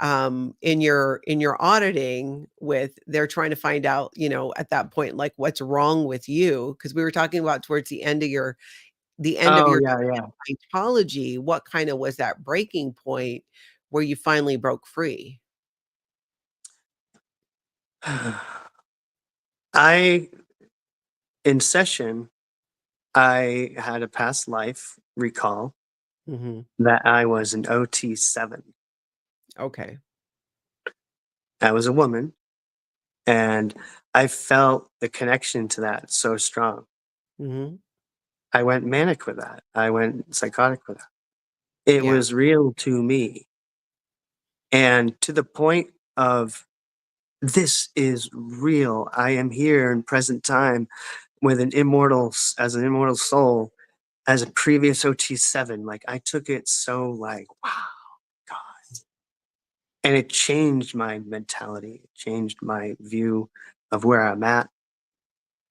Speaker 1: in your auditing with they're trying to find out, at that point, like, what's wrong with you? Because we were talking about towards the end of
Speaker 2: oh
Speaker 1: your
Speaker 2: yeah, yeah.
Speaker 1: Scientology, what kinda was that breaking point where you finally broke free?
Speaker 2: I in session, I had a past life recall
Speaker 1: Mhm.
Speaker 2: that I was an OT7.
Speaker 1: Okay.
Speaker 2: I was a woman, and I felt the connection to that so strong.
Speaker 1: Mhm.
Speaker 2: I went manic with that. I went psychotic with that. It
Speaker 1: Yeah.
Speaker 2: was real to me, and to the point of this is real. I am here in present time with as an immortal soul, as a previous OT7. Like I took it so like, wow, God. And it changed my mentality, it changed my view of where I'm at.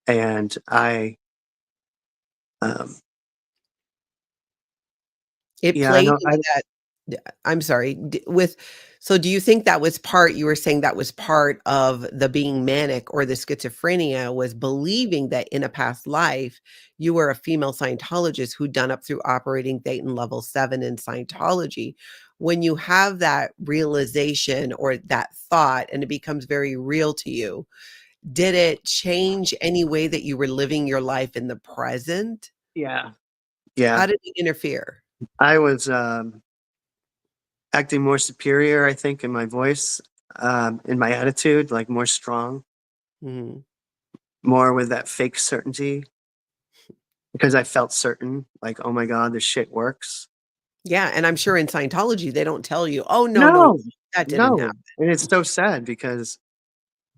Speaker 2: And um,
Speaker 1: It
Speaker 2: yeah, I
Speaker 1: played
Speaker 2: know.
Speaker 1: into that I'm sorry, so do you think that was you were saying that was part of the being manic or the schizophrenia, was believing that in a past life, you were a female Scientologist who done up through operating Thetan level 7 in Scientology. When you have that realization or that thought and it becomes very real to you, did it change any way that you were living your life in the present?
Speaker 2: Yeah,
Speaker 1: How
Speaker 2: yeah.
Speaker 1: did it interfere?
Speaker 2: I was acting more superior, I think, in my voice. in my attitude, like more strong,
Speaker 1: Mhm.
Speaker 2: more with that fake certainty because I felt certain, like, oh my God, this shit works.
Speaker 1: Yeah, and I'm sure in Scientology, they don't tell you, "Oh, no, no,
Speaker 2: No,
Speaker 1: that didn't
Speaker 2: no.
Speaker 1: happen."
Speaker 2: And it's so sad because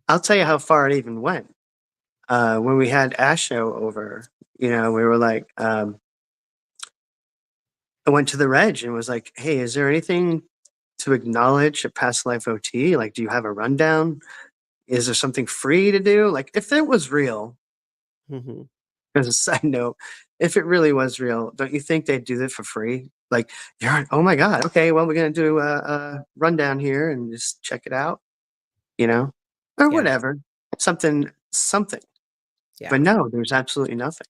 Speaker 2: I'll tell you how far it even went. When we had Asho over, we were like, I went to the reg and was like, hey, is there anything to acknowledge a past life OT? Like, do you have a rundown? Is there something free to do? Like, if it was real,
Speaker 1: Mhm.
Speaker 2: as a side note, if it really was real, don't you think they'd do that for free? Like, oh my God, okay, well, we're going to do a rundown here and just check it out, you know, or
Speaker 1: Yeah,
Speaker 2: whatever, something.
Speaker 1: yeah.
Speaker 2: But no, there's absolutely nothing.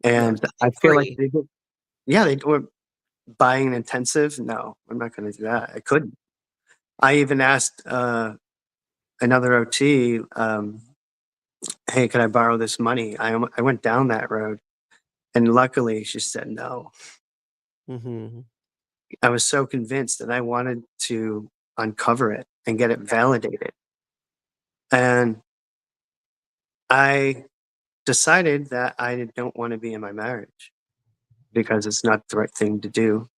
Speaker 1: No,
Speaker 2: And I
Speaker 1: nothing
Speaker 2: feel like
Speaker 1: free.
Speaker 2: yeah, they were buying an intensive. No, I'm not going to do that. I couldn't. I even asked another OT, hey, could I borrow this money? I went down that road. And luckily, she said no.
Speaker 1: Mhm.
Speaker 2: I was so convinced that I wanted to uncover it and get it validated. And I decided that I don't want to be in my marriage because it's not the right thing to do.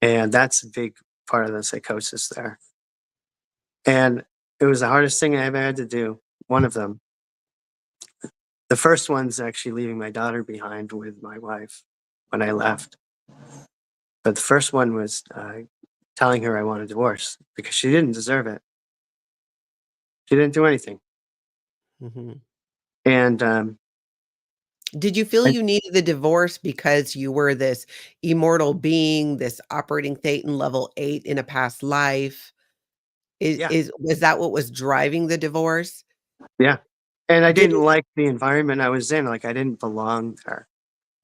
Speaker 2: And that's a big part of the psychosis there. And it was the hardest thing I ever had to do. One of them. The first one's actually leaving my daughter behind with my wife when I left. But the first one was telling her I want a divorce because she didn't deserve it. She didn't do anything.
Speaker 1: Mhm.
Speaker 2: And
Speaker 1: Did you feel
Speaker 2: I,
Speaker 1: you needed the divorce because you were this immortal being, this operating Thetan level 8 in a past life?
Speaker 2: yeah,
Speaker 1: Was that what was driving the divorce?
Speaker 2: yeah. And I
Speaker 1: Did
Speaker 2: didn't
Speaker 1: it
Speaker 2: like the environment I was in. Like I didn't belong there.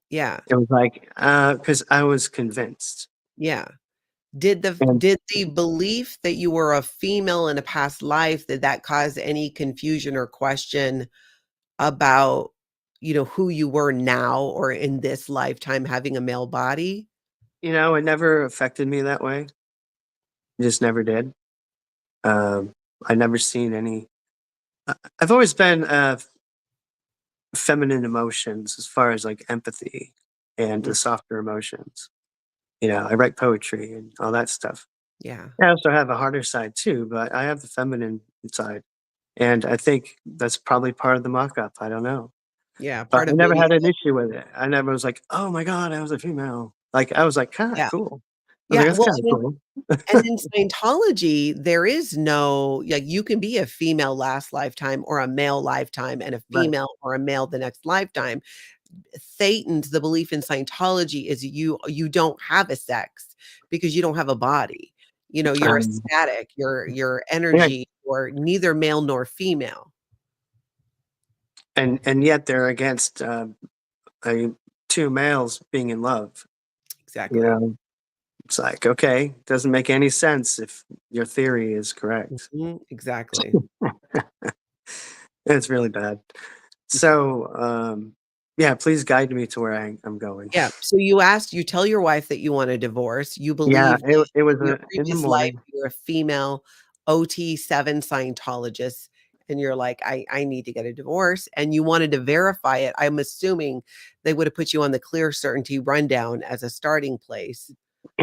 Speaker 1: Yeah,
Speaker 2: It was like, because I was convinced.
Speaker 1: yeah.
Speaker 2: And,
Speaker 1: Did the belief that you were a female in a past life, did that cause any confusion or question about, who you were now or in this lifetime having a male body?
Speaker 2: it never affected me that way. It just never did. Um, I never seen any. I've always been feminine emotions as far as like empathy and
Speaker 1: Mm,
Speaker 2: the softer emotions. I write poetry and all that stuff.
Speaker 1: yeah,
Speaker 2: I also have a harder side too, but I have the feminine side. And I think that's probably part of the mock up. I don't know.
Speaker 1: yeah,
Speaker 2: But
Speaker 1: part
Speaker 2: I
Speaker 1: of
Speaker 2: never
Speaker 1: being
Speaker 2: had an
Speaker 1: human.
Speaker 2: issue with it. I never was like, oh my God, I was a female. Like, I was like, kind of
Speaker 1: Yeah,
Speaker 2: cool. I was like,
Speaker 1: yeah,
Speaker 2: that's
Speaker 1: well,
Speaker 2: kind of cool.
Speaker 1: and in Scientology, there is no like, you can be a female last lifetime or a male lifetime and a
Speaker 2: Right.
Speaker 1: female or a male the next lifetime. Thetans, the belief in Scientology is you don't have a sex because you don't have a body. You're a
Speaker 2: Um,
Speaker 1: static, your
Speaker 2: yeah.
Speaker 1: energy or neither male nor female.
Speaker 2: And yet they're against a, two males being in love. You
Speaker 1: Exactly.
Speaker 2: know, it's like, okay, doesn't make any sense if your theory is correct.
Speaker 1: Mhm, exactly.
Speaker 2: It's really bad. So, yeah, please guide me to where I'm going.
Speaker 1: Yeah, so you tell your wife that you want a divorce, you
Speaker 2: Yeah,
Speaker 1: believe that
Speaker 2: it was
Speaker 1: in your
Speaker 2: in the
Speaker 1: previous life,
Speaker 2: morning.
Speaker 1: you're a female OT7 Scientologist, and you're like, "I need to get a divorce," and you wanted to verify it. I'm assuming they would have put you on the clear certainty rundown as a starting place.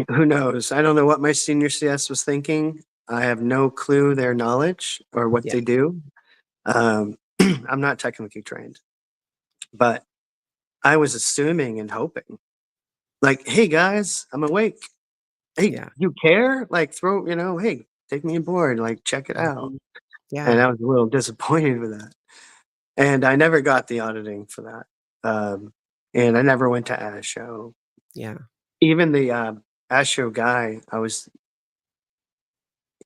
Speaker 2: Who knows? I don't know what my senior CS was thinking. I have no clue their knowledge or what
Speaker 1: Yeah,
Speaker 2: they do. I'm not technically trained, but I was assuming and hoping, like, hey guys, I'm awake. Hey,
Speaker 1: yeah,
Speaker 2: you care? Like, hey, take me aboard. Like, check it out.
Speaker 1: mhm,
Speaker 2: And
Speaker 1: yeah,
Speaker 2: I was a little disappointed with that. And I never got the auditing for that. And I never went to ASHO.
Speaker 1: yeah.
Speaker 2: Even the ASHO guy, I was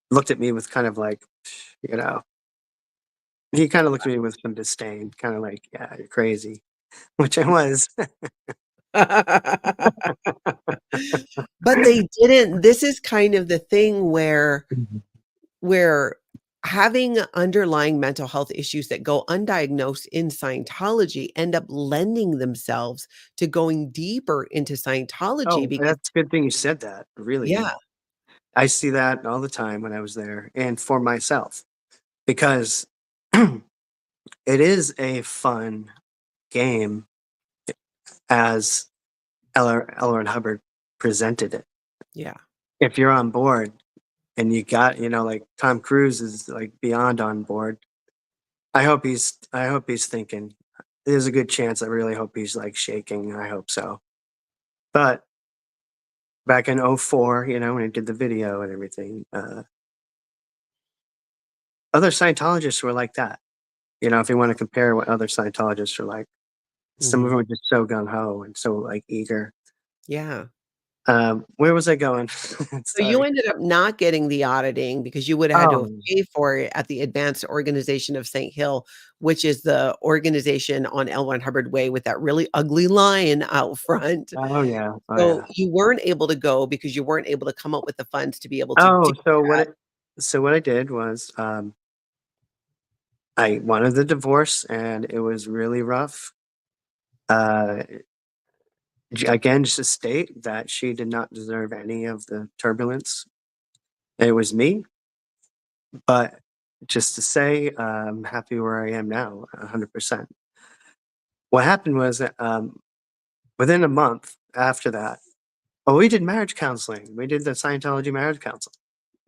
Speaker 2: looked at me with kind of like, you know, he kind of looked at me with some disdain, kind of like, yeah, you're crazy, which I was.
Speaker 1: But they didn't this is kind of the thing where having underlying mental health issues that go undiagnosed in Scientology end up lending themselves to going deeper into Scientology
Speaker 2: Oh,
Speaker 1: because
Speaker 2: that's a good thing you said that. Really
Speaker 1: yeah,
Speaker 2: good. I see that all the time when I was there, and for myself, because it is a fun game as L. Ron Hubbard presented it.
Speaker 1: Yeah.
Speaker 2: If you're on board and you got, like Tom Cruise is like beyond on board. I hope he's thinking. There's a good chance. I really hope he's like shaking. I hope so. But back in '04, when he did the video and everything, other Scientologists were like that. If you want to compare what other Scientologists are like, some of
Speaker 1: Mhm.
Speaker 2: them were just so gung ho and so like eager.
Speaker 1: Yeah.
Speaker 2: Where was I going?
Speaker 1: So you
Speaker 2: Sorry.
Speaker 1: ended up not getting the auditing because you would have had to have
Speaker 2: Oh,
Speaker 1: paid for it at the Advanced Organization of St. Hill, which is the organization on L. Ron Hubbard Way with that really ugly lion out front.
Speaker 2: oh yeah, oh
Speaker 1: So
Speaker 2: yeah.
Speaker 1: you weren't able to go because you weren't able to come up with the funds to be able to do
Speaker 2: Oh, so
Speaker 1: that.
Speaker 2: what I did was, I wanted the divorce, and it was really rough. Uh, again, just to state that she did not deserve any of the turbulence. It was me, but just to say, I'm happy where I am now, 100%. What happened was that within a month after that, oh, we did marriage counseling. We did the Scientology marriage counseling.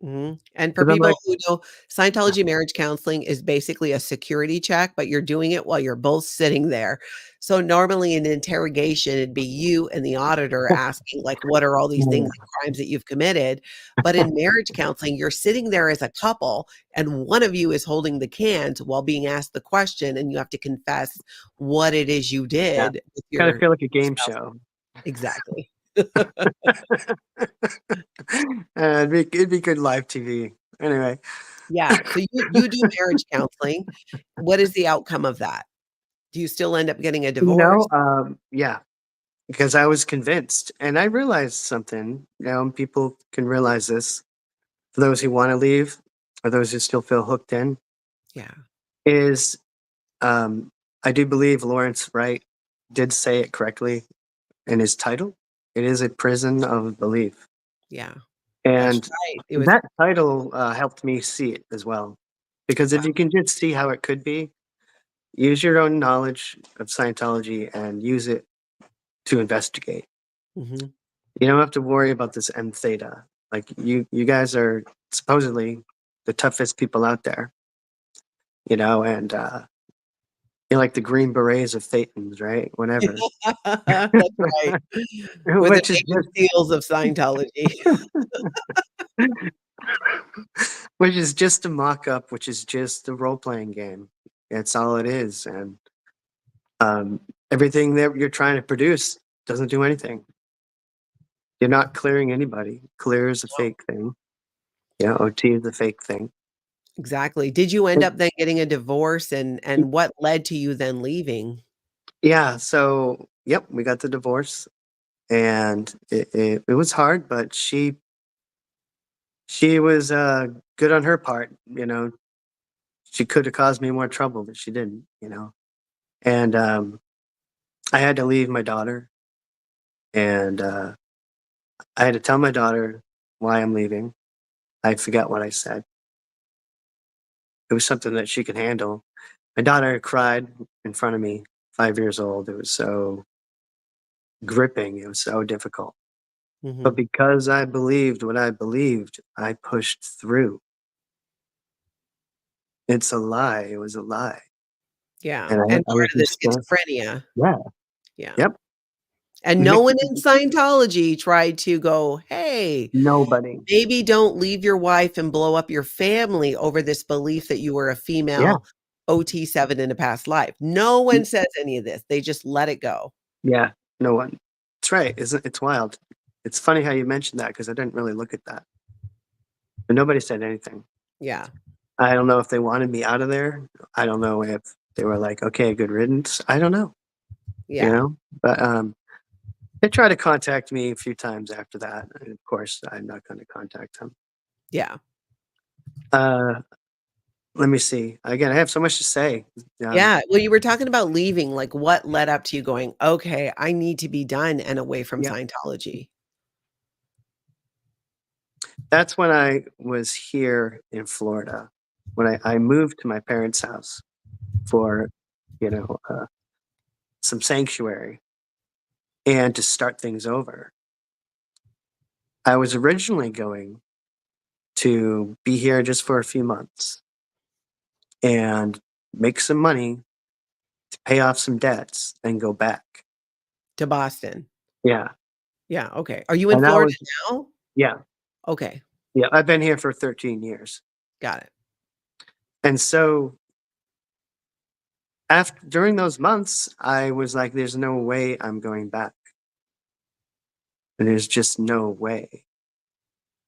Speaker 1: Mhm, and for
Speaker 2: 'Cause I'm
Speaker 1: people
Speaker 2: like,
Speaker 1: who know, Scientology marriage counseling is basically a security check, but you're doing it while you're both sitting there. So normally in interrogation, it'd be you and the auditor asking, like, "What are all these things and crimes that you've committed?" But in marriage counseling, you're sitting there as a couple, and one of you is holding the cans while being asked the question, and you have to confess what it is you
Speaker 2: yeah,
Speaker 1: did with
Speaker 2: kind of
Speaker 1: your
Speaker 2: feel like a game
Speaker 1: spouse.
Speaker 2: show.
Speaker 1: Exactly.
Speaker 2: It'd be good live TV. Anyway,
Speaker 1: Yeah, so you do marriage counseling. What is the outcome of that? Do you still end up getting a divorce?
Speaker 2: yeah, because I was convinced, and I realized something. And people can realize this. For those who want to leave, or those who still feel hooked in,
Speaker 1: Yeah,
Speaker 2: is um, I do believe Lawrence Wright did say it correctly in his title. It is a prison of belief,
Speaker 1: yeah, that's
Speaker 2: and
Speaker 1: right. It was
Speaker 2: that title helped me see it as well. Because
Speaker 1: wow.
Speaker 2: if you can just see how it could be, use your own knowledge of Scientology and use it to investigate.
Speaker 1: Mhm.
Speaker 2: You don't have to worry about this M theta. Like you guys are supposedly the toughest people out there, and you're like the Green Berets of Thetans, right? Whatever.
Speaker 1: That's right. We're the
Speaker 2: Which is
Speaker 1: Navy
Speaker 2: just
Speaker 1: SEALs of Scientology.
Speaker 2: which is just a mock up, which is just a role playing game. That's all it is. And um, everything that you're trying to produce doesn't do anything. You're not clearing anybody. Clear is a fake thing. Yeah, OT is a fake thing.
Speaker 1: Exactly. Did you end up then getting a divorce, and what led to you then leaving?
Speaker 2: Yeah, so yep, we got the divorce, and it was hard, but she was good on her part. She could have caused me more trouble, but she didn't. And I had to leave my daughter, and I had to tell my daughter why I'm leaving. I forgot what I said. It was something that she could handle. My daughter cried in front of me, 5 years old. It was so gripping. It was so difficult. But
Speaker 1: Mhm.
Speaker 2: because I believed what I believed, I pushed through. It's a lie. It was a lie.
Speaker 1: Yeah,
Speaker 2: And
Speaker 1: and
Speaker 2: I was
Speaker 1: part of the
Speaker 2: just,
Speaker 1: schizophrenia.
Speaker 2: yeah,
Speaker 1: Yeah.
Speaker 2: yep.
Speaker 1: And no one in Scientology tried to go, "Hey,
Speaker 2: Nobody.
Speaker 1: maybe don't leave your wife and blow up your family over this belief that you were a
Speaker 2: Yeah.
Speaker 1: female OT7 in a past life." No one says any of this. They just let it go.
Speaker 2: Yeah. No one. That's right. Isn't it's wild. It's funny how you mentioned that because I didn't really look at that. But nobody said anything.
Speaker 1: Yeah.
Speaker 2: I don't know if they wanted me out of there. I don't know if they were like, okay, good riddance. I don't know, you
Speaker 1: Yeah.
Speaker 2: know? But they tried to contact me a few times after that. And of course, I'm not going to contact them.
Speaker 1: Yeah.
Speaker 2: Uh, let me see. Again, I have so much to say. Um,
Speaker 1: Yeah. Well, you were talking about leaving, like, what led up to you going, "Okay, I need to be done and away from
Speaker 2: yeah,
Speaker 1: Scientology."
Speaker 2: That's when I was here in Florida, when I moved to my parents' house for, you know, some sanctuary and to start things over. I was originally going to be here just for a few months and make some money to pay off some debts and go back.
Speaker 1: To Boston.
Speaker 2: Yeah.
Speaker 1: Yeah, okay. Are you in
Speaker 2: And that
Speaker 1: Florida
Speaker 2: was,
Speaker 1: now?
Speaker 2: yeah.
Speaker 1: Okay,
Speaker 2: Yeah. I've been here for 13 years.
Speaker 1: got it.
Speaker 2: And so after during those months, I was like, there's no way I'm going back. And there's just no way.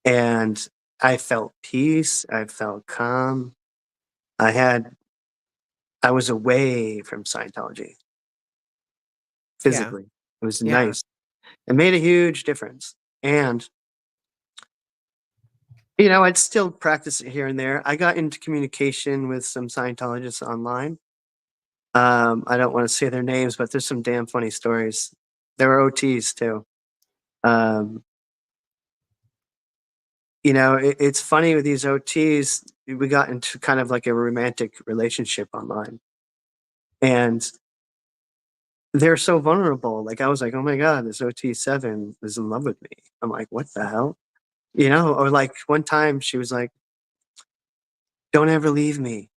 Speaker 2: And I felt peace. I felt calm. I had, I was away from Scientology
Speaker 1: Yeah,
Speaker 2: physically. It was
Speaker 1: yeah.
Speaker 2: nice. It made a huge difference. And, you know, I'd still practice it here and there. I got into communication with some Scientologists online. I don't want to say their names, but there's some damn funny stories. There were OTs too. Um, you know, it's funny with these OTs, we got into kind of like a romantic relationship online. And they're so vulnerable. Like I was like, oh my God, this OT7 is in love with me. I'm like, what the hell? You know, or like one time she was like, don't ever leave me.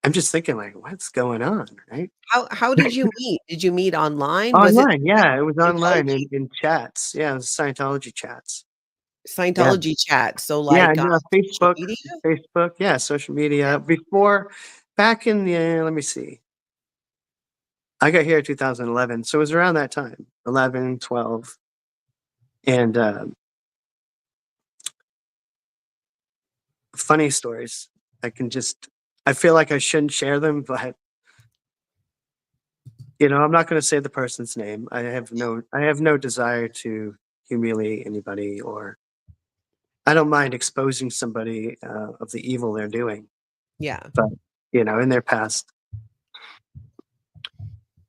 Speaker 2: I'm just thinking like, what's going on, right?
Speaker 1: How did you meet? Did you meet online? Was it
Speaker 2: Online, yeah, it was online
Speaker 1: Scientology
Speaker 2: in chats. Yeah, it was Scientology chats. Yeah.
Speaker 1: Scientology chat? So,
Speaker 2: Yeah,
Speaker 1: like,
Speaker 2: and,
Speaker 1: social media?
Speaker 2: Facebook, yeah, social media. Before, back in the, let me see. I got here in 2011, so it was around that time, 11, 12. And funny stories. I can just, I feel like I shouldn't share them, but you know, I'm not going to say the person's name. I have no desire to humiliate anybody, or I don't mind exposing somebody of the evil they're doing,
Speaker 1: Yeah.
Speaker 2: but you know, in their past.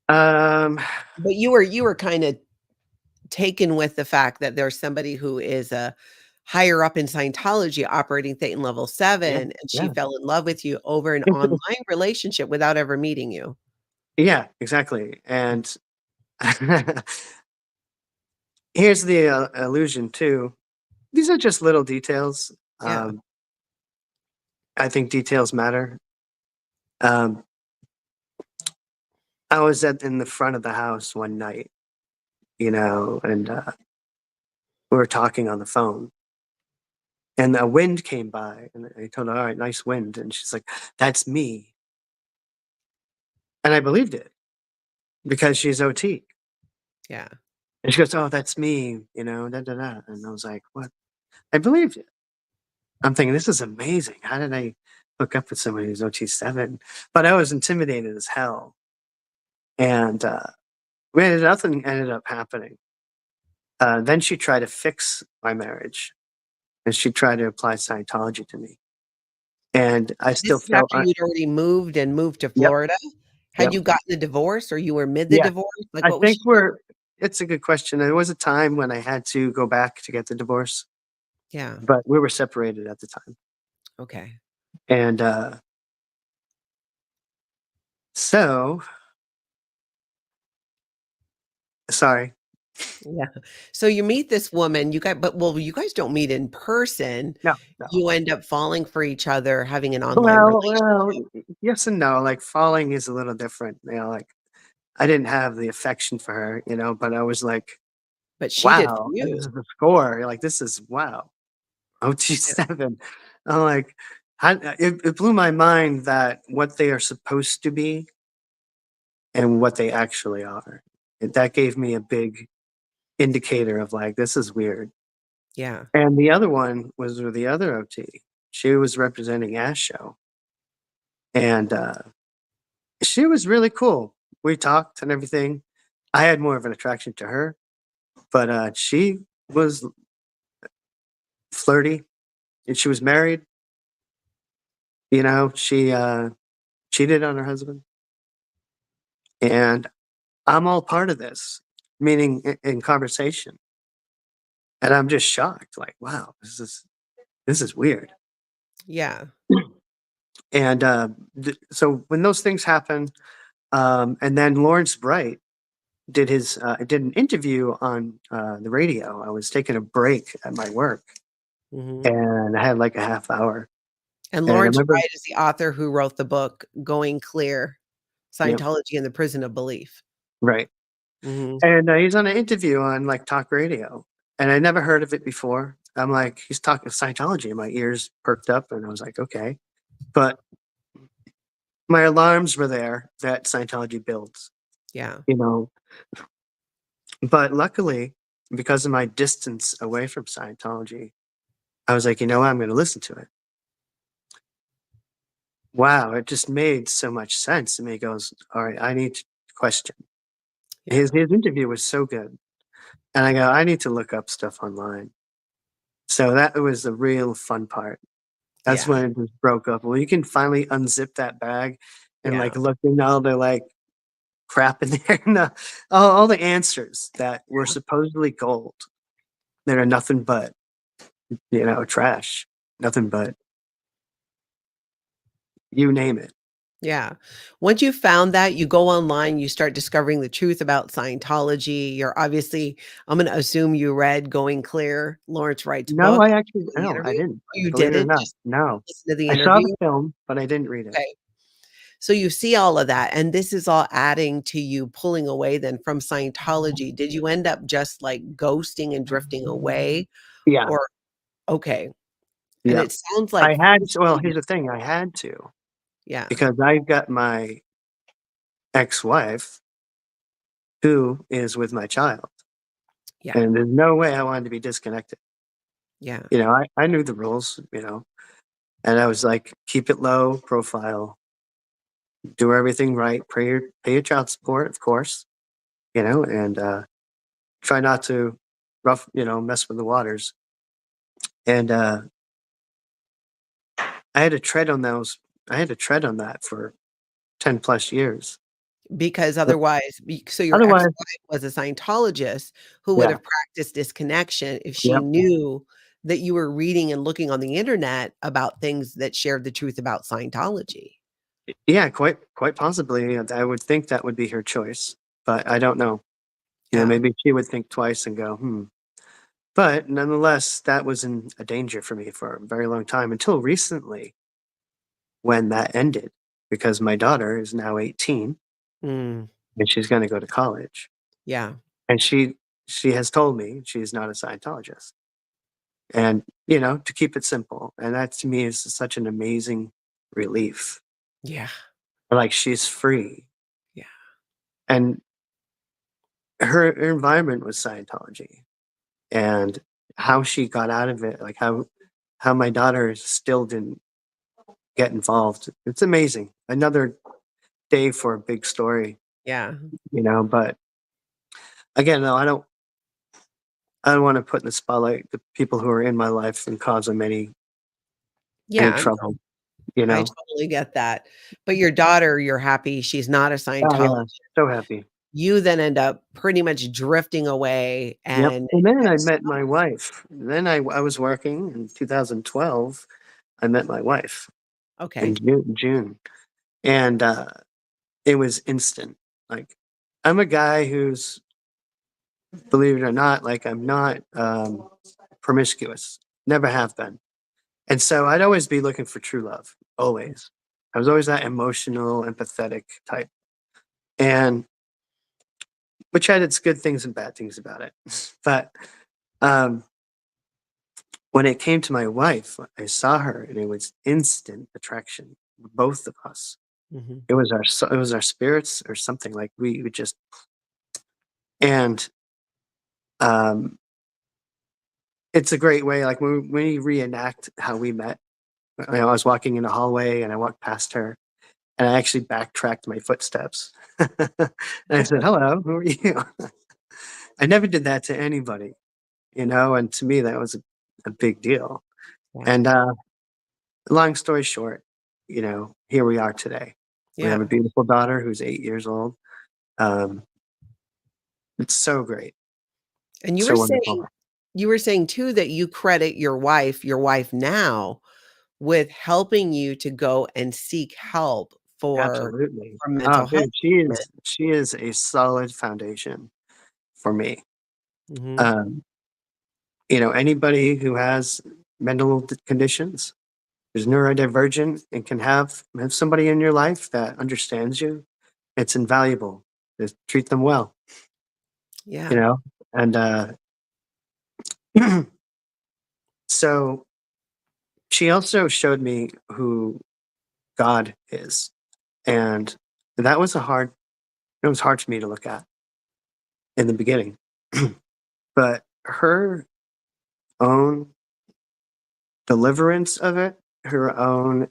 Speaker 2: Um,
Speaker 1: But you were kinda taken with the fact that there's somebody who is a higher up in Scientology operating Thetan level
Speaker 2: yeah,
Speaker 1: 7, and she
Speaker 2: yeah,
Speaker 1: fell in love with you over an online relationship without ever meeting you.
Speaker 2: yeah, exactly. And here's the illusion too. These are just little details.
Speaker 1: Yeah.
Speaker 2: I think details matter. Um, I was in the front of the house one night, you know, and we were talking on the phone, and a wind came by, and I told her, "All right, nice wind," and she's like, "That's me," and I believed it because she's OT,
Speaker 1: Yeah.
Speaker 2: and she goes, "Oh, that's me," you know, da da da, and I was like, "What?" I believed it. I'm thinking, "This is amazing. How did I hook up with somebody who's OT7?" But I was intimidated as hell, and nothing ended up happening. Then she tried to fix my marriage, and she tried to apply Scientology to me, and I
Speaker 1: This
Speaker 2: still
Speaker 1: is
Speaker 2: felt
Speaker 1: after you'd already moved to
Speaker 2: yep,
Speaker 1: Florida? Had
Speaker 2: yep,
Speaker 1: you gotten a divorce or you were mid the
Speaker 2: yeah.
Speaker 1: divorce? Like,
Speaker 2: I
Speaker 1: what was
Speaker 2: think
Speaker 1: she doing?
Speaker 2: we're it's a good question. There was a time when I had to go back to get the divorce,
Speaker 1: Yeah.
Speaker 2: but we were separated at the time.
Speaker 1: Okay.
Speaker 2: And, so sorry.
Speaker 1: Yeah. So you meet this woman, you guys don't meet in person.
Speaker 2: No, no.
Speaker 1: You end up falling for each other, having an online
Speaker 2: Well,
Speaker 1: relationship,
Speaker 2: yes and no, like, falling is a little different, you know, like, I didn't have the affection for her, you know, but I was like,
Speaker 1: but she did for
Speaker 2: "Wow,
Speaker 1: you.
Speaker 2: this is the score." Like, "This is wow."
Speaker 1: Yeah.
Speaker 2: OT7. I'm like, how it blew my mind that what they are supposed to be and what they actually are. That gave me a big indicator of like, this is weird.
Speaker 1: Yeah.
Speaker 2: And the other one was with the other OT. She was representing Ash Show, and she was really cool. We talked and everything. I had more of an attraction to her, but she was flirty, and she was married. You know, she cheated on her husband, and I'm all part of this, meaning in conversation. And I'm just shocked, like, wow, this is weird.
Speaker 1: Yeah.
Speaker 2: And so when those things happen, and then Lawrence Bright did an interview on the radio. I was taking a break at my work,
Speaker 1: Mhm.
Speaker 2: and I had like a half hour.
Speaker 1: And
Speaker 2: And I
Speaker 1: Lawrence
Speaker 2: remember,
Speaker 1: Wright is the author who wrote the book Going Clear:
Speaker 2: yep,
Speaker 1: Scientology in the Prison of Belief.
Speaker 2: right.
Speaker 1: Mhm.
Speaker 2: And he's on an interview on like talk radio, and I never heard of it before. I'm like, he's talking Scientology, and my ears perked up, and I was like, okay. But my alarms were there that Scientology builds,
Speaker 1: Yeah.
Speaker 2: you know. But luckily, because of my distance away from Scientology, I was like, you know what? I'm going to listen to it. Wow, it just made so much sense. And he goes, all right, I need to question.
Speaker 1: Yeah.
Speaker 2: His interview was so good. And I go, I need to look up stuff online. So that was the real fun part. That's
Speaker 1: Yeah.
Speaker 2: when it just broke up. Well, you can finally unzip that bag and
Speaker 1: Yeah.
Speaker 2: like look in all the like crap in there, and all the answers that were supposedly gold that are nothing but, trash, nothing but, you name it.
Speaker 1: Yeah. Once you found that, you go online, you start discovering the truth about Scientology. You're obviously, I'm going to assume you read Going Clear, Lawrence Wright's
Speaker 2: No,
Speaker 1: book,
Speaker 2: I actually,
Speaker 1: the
Speaker 2: no, I
Speaker 1: interview.
Speaker 2: didn't.
Speaker 1: You
Speaker 2: Believe it or
Speaker 1: didn't
Speaker 2: not,
Speaker 1: just
Speaker 2: no.
Speaker 1: listen to the
Speaker 2: I saw
Speaker 1: interview.
Speaker 2: the film, but I didn't read it.
Speaker 1: Okay. So you see all of that, and this is all adding to you pulling away then from Scientology. Did you end up just like ghosting and drifting away?
Speaker 2: Yeah,
Speaker 1: Or, okay. And
Speaker 2: yeah.
Speaker 1: it sounds
Speaker 2: I
Speaker 1: like
Speaker 2: had to, well,
Speaker 1: physically
Speaker 2: here's the thing, I had to,
Speaker 1: yeah.
Speaker 2: because I got my ex-wife who is with my child,
Speaker 1: Yeah.
Speaker 2: and there's no way I wanted to be disconnected.
Speaker 1: Yeah.
Speaker 2: I knew the rules, and I was like, keep it low profile, do everything right, pay your child support, of course, and try not to mess with the waters. And I had to tread on those. I had to tread on that for 10 plus years.
Speaker 1: Because
Speaker 2: But
Speaker 1: otherwise so your
Speaker 2: otherwise,
Speaker 1: ex-wife was a Scientologist who would
Speaker 2: yeah,
Speaker 1: have practiced disconnection if she
Speaker 2: yep,
Speaker 1: knew that you were reading and looking on the internet about things that shared the truth about Scientology.
Speaker 2: yeah, quite possibly. I would think that would be her choice, but I don't know.
Speaker 1: Yeah.
Speaker 2: Maybe she would think twice and go, hmm. But nonetheless, that was in a danger for me for a very long time until recently when that ended because my daughter is now 18
Speaker 1: Mm,
Speaker 2: and she's going to go to college.
Speaker 1: yeah.
Speaker 2: And she has told me she's not a Scientologist. And, to keep it simple. And that to me is such an amazing relief.
Speaker 1: Yeah.
Speaker 2: Like she's free.
Speaker 1: Yeah.
Speaker 2: And her environment was Scientology. And how she got out of it, like how my daughter still didn't get involved. It's amazing. Another day for a big story,
Speaker 1: Yeah.
Speaker 2: but again, no, I don't want to put in the spotlight the people who are in my life and cause them any
Speaker 1: Yeah.
Speaker 2: trouble,
Speaker 1: I totally get that. But your daughter, you're happy she's not a
Speaker 2: Oh yeah,
Speaker 1: Scientologist.
Speaker 2: so happy.
Speaker 1: You then end up pretty much drifting away
Speaker 2: Yep.
Speaker 1: and
Speaker 2: And then
Speaker 1: kind
Speaker 2: I
Speaker 1: of
Speaker 2: met my wife. Then I was working in 2012. I met my wife in
Speaker 1: okay.
Speaker 2: June, and it was instant. Like I'm a guy who's, believe it or not, like I'm not promiscuous. Never have been. And so I'd always be looking for true love. Always. I was always that emotional, empathetic type. And which had its good things and bad things about it. But um when it came to my wife, I saw her and it was instant attraction. Both of us.
Speaker 1: Mhm.
Speaker 2: It was our spirits or something like we would just and um it's a great way like when we reenact how we met. I was walking in the hallway and I walked past her and I actually backtracked my footsteps. And I said, "Hello, who are you?" I never did that to anybody, and to me that was a big deal.
Speaker 1: Yeah.
Speaker 2: And long story short, here we are today. We have
Speaker 1: Yeah.
Speaker 2: a beautiful daughter who's 8 years old. Um, it's so great,
Speaker 1: And you were
Speaker 2: so
Speaker 1: saying
Speaker 2: wonderful.
Speaker 1: you were saying too that you credit your wife now, with helping you to go and seek help
Speaker 2: Absolutely.
Speaker 1: for
Speaker 2: Oh,
Speaker 1: mental health
Speaker 2: dude,
Speaker 1: treatment.
Speaker 2: she is a solid foundation for me.
Speaker 1: Mhm.
Speaker 2: Um, anybody who has mental conditions, is neurodivergent, and can have somebody in your life that understands you, it's invaluable. Just treat them well, you
Speaker 1: Yeah.
Speaker 2: know? And so she also showed me who God is. And that was it was hard for me to look at in the beginning. But her own deliverance of it, her own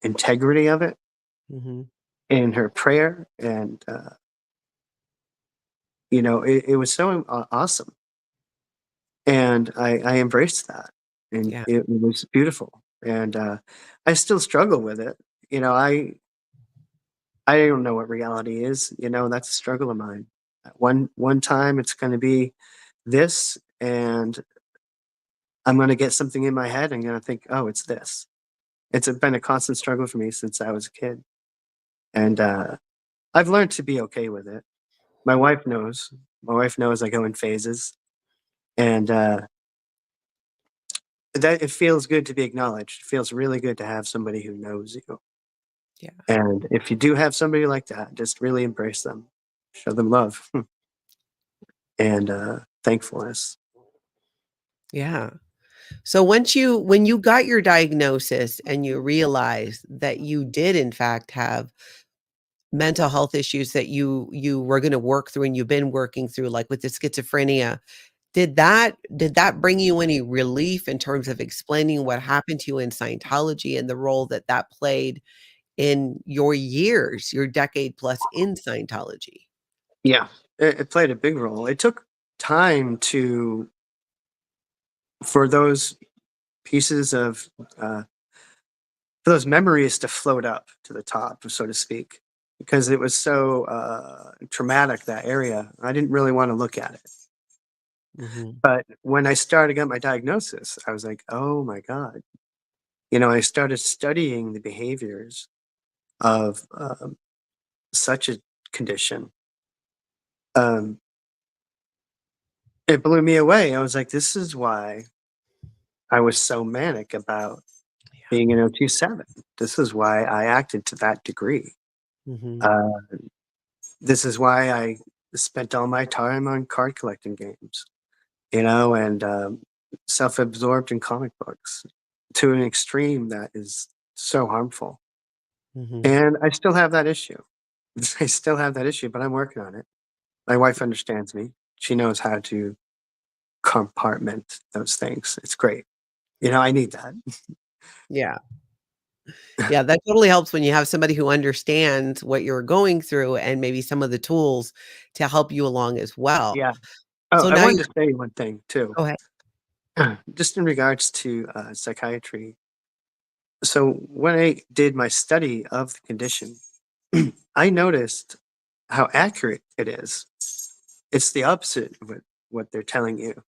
Speaker 2: integrity of it,
Speaker 1: Mhm.
Speaker 2: in her prayer, and it was so awesome, and I embraced that, and
Speaker 1: Yeah.
Speaker 2: it was beautiful, and I still struggle with it. I don't know what reality is. That's a struggle of mine. One time it's going to be this, and I'm going to get something in my head. I'm going to think, oh, it's this. Been a constant struggle for me since I was a kid, and I've learned to be okay with it. My wife knows. My wife knows I go in phases, and that it feels good to be acknowledged. It feels really good to have somebody who knows you.
Speaker 1: Yeah.
Speaker 2: And if you do have somebody like that, just really embrace them, show them love and thankfulness.
Speaker 1: Yeah. So when you got your diagnosis and you realized that you did in fact have mental health issues that you were gonna work through and you've been working through, like with the schizophrenia, did that bring you any relief in terms of explaining what happened to you in Scientology and the role that that played in your decade plus in Scientology?
Speaker 2: Yeah, it played a big role. It took time for those pieces of uh, for those memories to float up to the top, so to speak, because it was so traumatic, that area. I didn't really want to look at it.
Speaker 1: Mhm.
Speaker 2: But when I started got my diagnosis, I was like, oh my God. I started studying the behaviors of such a condition. Um, it blew me away. I was like, this is why I was so manic about
Speaker 1: Yeah.
Speaker 2: being an 027. This is why I acted to that degree.
Speaker 1: Mhm.
Speaker 2: Uh, this is why I spent all my time on card collecting games, and self absorbed in comic books to an extreme that is so harmful.
Speaker 1: Mhm.
Speaker 2: And I still have that issue. I still have that issue, but I'm working on it. My wife understands me. She knows how to compartment those things. It's great. I need that.
Speaker 1: Yeah. Yeah, that totally helps when you have somebody who understands what you're going through and maybe some of the tools to help you along as well.
Speaker 2: Yeah. Oh,
Speaker 1: So
Speaker 2: I
Speaker 1: now
Speaker 2: wanted
Speaker 1: you're
Speaker 2: to say one thing too,
Speaker 1: go ahead.
Speaker 2: just in regards to psychiatry. So when I did my study of the condition, I noticed how accurate it is. It's the opposite of what they're telling you.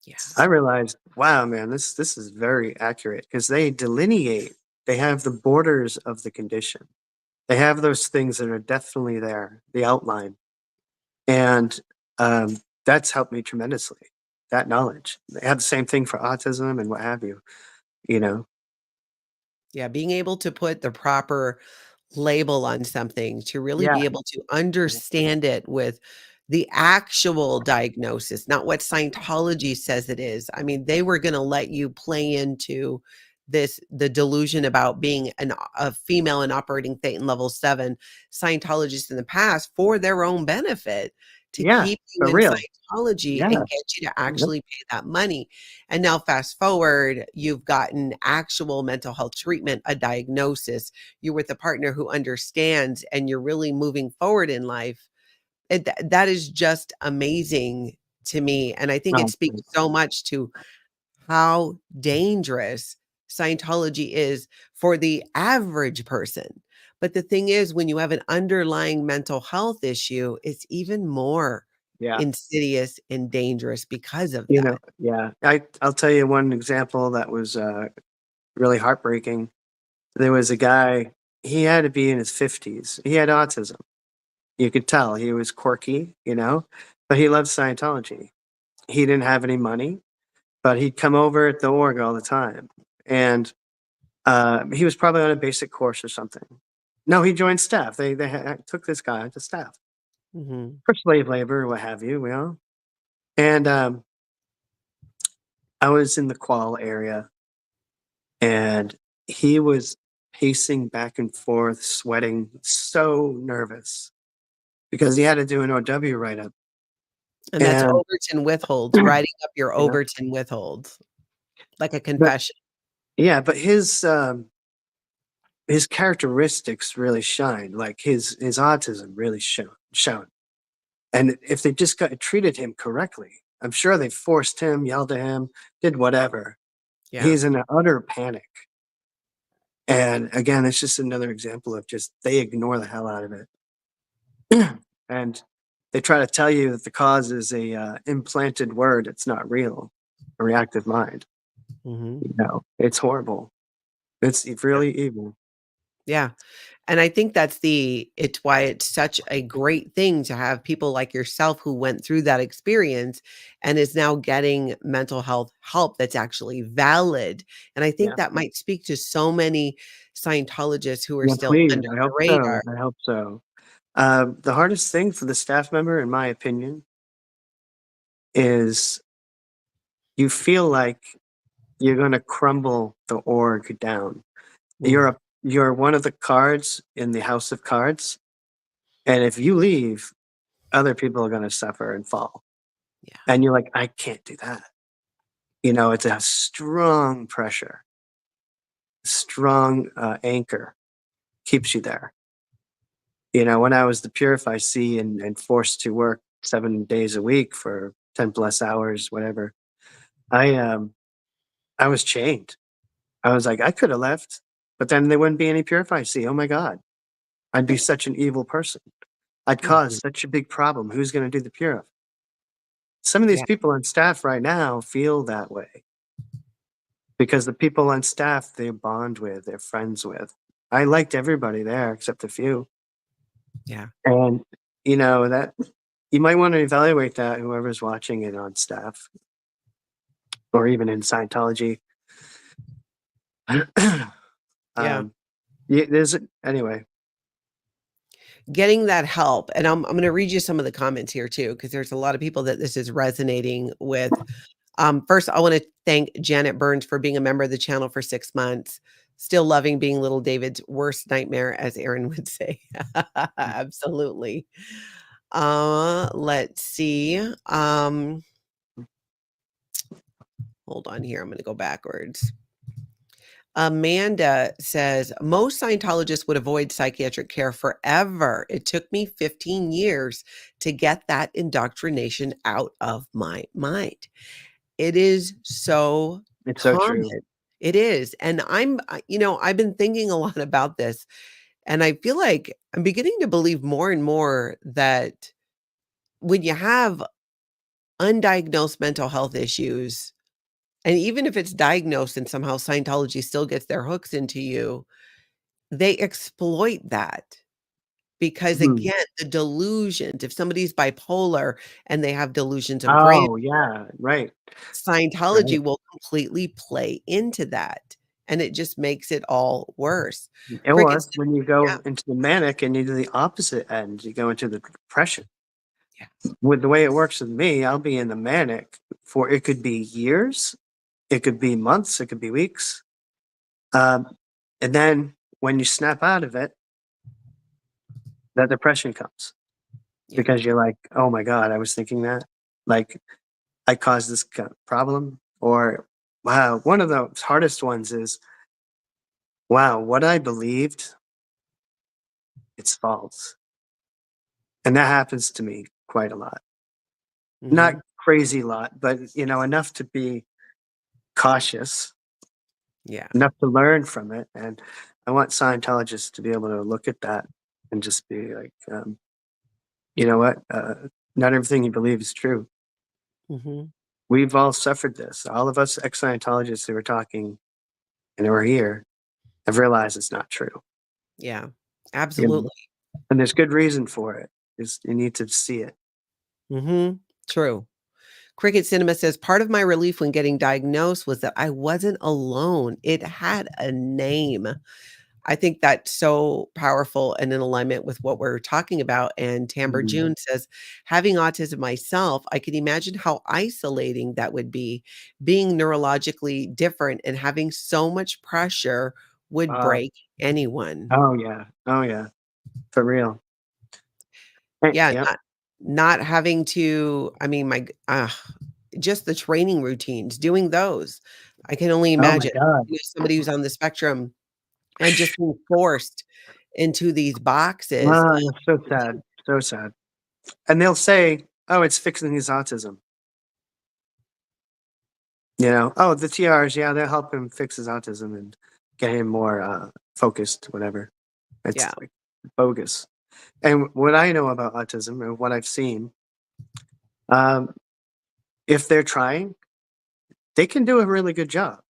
Speaker 1: Yeah.
Speaker 2: I realized, wow, man, this is very accurate because they delineate. They have the borders of the condition. They have those things that are definitely there, the outline, and that's helped me tremendously. That knowledge. They have the same thing for autism and what have you. You know,
Speaker 1: Yeah, being able to put the proper label on something, to really
Speaker 2: yeah,
Speaker 1: be able to
Speaker 2: yeah,
Speaker 1: understand it with the actual diagnosis, not what Scientology says it is. I mean, they were gonna let you play into the delusion about being a female and operating Thetan level 7 Scientologists in the past for their own benefit, to
Speaker 2: yeah,
Speaker 1: keep you
Speaker 2: for
Speaker 1: in
Speaker 2: real.
Speaker 1: Scientology and
Speaker 2: Yes.
Speaker 1: get you to
Speaker 2: Yep.
Speaker 1: actually pay that money. And now fast forward, you've gotten actual mental health treatment, a diagnosis, you're with a partner who understands, and you're really moving forward in life. That is just amazing to me, and I think it
Speaker 2: Oh,
Speaker 1: speaks
Speaker 2: great.
Speaker 1: so much to how dangerous Scientology is for the average person. But the thing is, when you have an underlying mental health issue, it's even more
Speaker 2: Yeah.
Speaker 1: insidious and dangerous because of
Speaker 2: You know,
Speaker 1: that.
Speaker 2: yeah. I'll tell you one example that was really heartbreaking. There was a guy, he had to be in his 50s. He had autism. You could tell he was quirky, but he loved Scientology. He didn't have any money, but he'd come over at the org all the time. And he was probably on a basic course or something. No, he joined staff. They took this guy to staff
Speaker 1: Mhm.
Speaker 2: for slave labor or what have you, And I was in the qual area, and he was pacing back and forth, sweating, so nervous because he had to do an OW write up.
Speaker 1: And that's
Speaker 2: And
Speaker 1: Overton withholds, writing up your
Speaker 2: you know,
Speaker 1: Overton withholds, like a
Speaker 2: but
Speaker 1: confession.
Speaker 2: yeah, but his characteristics really shine, like his autism really shown. And if they just got treated him correctly, I'm sure they forced him, yelled at him, did whatever.
Speaker 1: Yeah.
Speaker 2: He's in an utter panic. And again, it's just another example of just they ignore the hell out of it. And they try to tell you that the cause is a implanted word. It's not real. A reactive mind.
Speaker 1: Mhm.
Speaker 2: It's horrible. It's
Speaker 1: Yeah.
Speaker 2: really evil.
Speaker 1: Yeah. And I think it's why it's such a great thing to have people like yourself who went through that experience and is now getting mental health help that's actually valid. And I think
Speaker 2: Yeah.
Speaker 1: that might speak to so many Scientologists who are
Speaker 2: Yeah,
Speaker 1: still
Speaker 2: please.
Speaker 1: under
Speaker 2: I
Speaker 1: the
Speaker 2: hope so.
Speaker 1: radar.
Speaker 2: I hope so. The hardest thing for the staff member, in my opinion, is you feel like you're going to crumble the org down.
Speaker 1: Mm,
Speaker 2: You're one of the cards in the house of cards, and if you leave, other people are going to suffer and fall.
Speaker 1: yeah.
Speaker 2: And you're like, I can't do that. It's a strong pressure, strong anchor keeps you there. When I was the Purify C and forced to work 7 days a week for 10 plus hours, whatever, I was chained. I was like, I could have left, but then there wouldn't be any Purify C. Oh my God. I'd be such an evil person. I'd cause
Speaker 1: Mhm.
Speaker 2: such a big problem. Who's going to do the Purify? Some of these
Speaker 1: Yeah.
Speaker 2: people on staff right now feel that way because the people on staff they bond with, they're friends with. I liked everybody there except a few.
Speaker 1: Yeah.
Speaker 2: And that you might want to evaluate that, whoever's watching it on staff or even in Scientology.
Speaker 1: Yeah.
Speaker 2: um, anyway.
Speaker 1: Getting that help. And I'm gonna read you some of the comments here too, because there's a lot of people that this is resonating with. First, I wanna thank Janet Burns for being a member of the channel for 6 months. Still loving being little David's worst nightmare, as Aaron would say. Absolutely. Let's see. Hold on here, I'm gonna go backwards. Amanda says, most Scientologists would avoid psychiatric care forever. It took me 15 years to get that indoctrination out of my mind. It is so
Speaker 2: It's so
Speaker 1: common.
Speaker 2: true.
Speaker 1: It is. And I've been thinking a lot about this, and I feel like I'm beginning to believe more and more that when you have undiagnosed mental health issues, and even if it's diagnosed and somehow Scientology still gets their hooks into you, they exploit that because,
Speaker 2: Mhm.
Speaker 1: again, the delusions, if somebody's bipolar and they have delusions of grandeur,
Speaker 2: Oh yeah, right,
Speaker 1: Scientology
Speaker 2: right.
Speaker 1: will completely play into that, and it just makes it all worse.
Speaker 2: Or
Speaker 1: Crickets
Speaker 2: when you
Speaker 1: yeah,
Speaker 2: go into the manic and you do the opposite end, you go into the depression.
Speaker 1: yeah,
Speaker 2: With the way it works with me, I'll be in the manic for it could be years, it could be months, it could be weeks. Um, and then when you snap out of it, that depression comes
Speaker 1: yeah,
Speaker 2: because you're like, oh my God, I was thinking that. Like I caused this problem. Or wow, one of the hardest ones is, wow, what I believed, it's false. And that happens to me quite a lot. Not
Speaker 1: mhm,
Speaker 2: crazy lot, but enough to be cautious,
Speaker 1: yeah,
Speaker 2: enough to learn from it. And I want Scientologists to be able to look at that and just be like, you know what? Not everything you believe is true.
Speaker 1: Mhm.
Speaker 2: We've all suffered this. All of us ex-Scientologists who are talking and who are here have realized it's not true.
Speaker 1: Yeah.
Speaker 2: You know?
Speaker 1: Absolutely.
Speaker 2: And there's good reason for it. You need to see it.
Speaker 1: Mhm. True. Cricket Cinema says, "Part of my relief when getting diagnosed was that I wasn't alone. It had a name." I think that's so powerful and in alignment with what we're talking about, and Tamber
Speaker 2: Mhm.
Speaker 1: June says, "Having autism myself, I can imagine how isolating that would be. Being neurologically different and having so much pressure would
Speaker 2: Uh,
Speaker 1: break anyone."
Speaker 2: oh yeah. Oh yeah. For real.
Speaker 1: Yeah,
Speaker 2: Yep.
Speaker 1: not having to I mean, just the training routines, doing those. I can only
Speaker 2: Oh my
Speaker 1: imagine,
Speaker 2: God.
Speaker 1: somebody who's on the spectrum and just being forced into these boxes.
Speaker 2: Ah, it's so sad. So sad. And they'll say, "Oh, it's fixing his autism." You know, "Oh, the TRs, yeah, they'll help him fix his autism and get him more focused, whatever." It's
Speaker 1: Yeah,
Speaker 2: like bogus. And what I know about autism and what I've seen, um, if they're trying, they can do a really good job.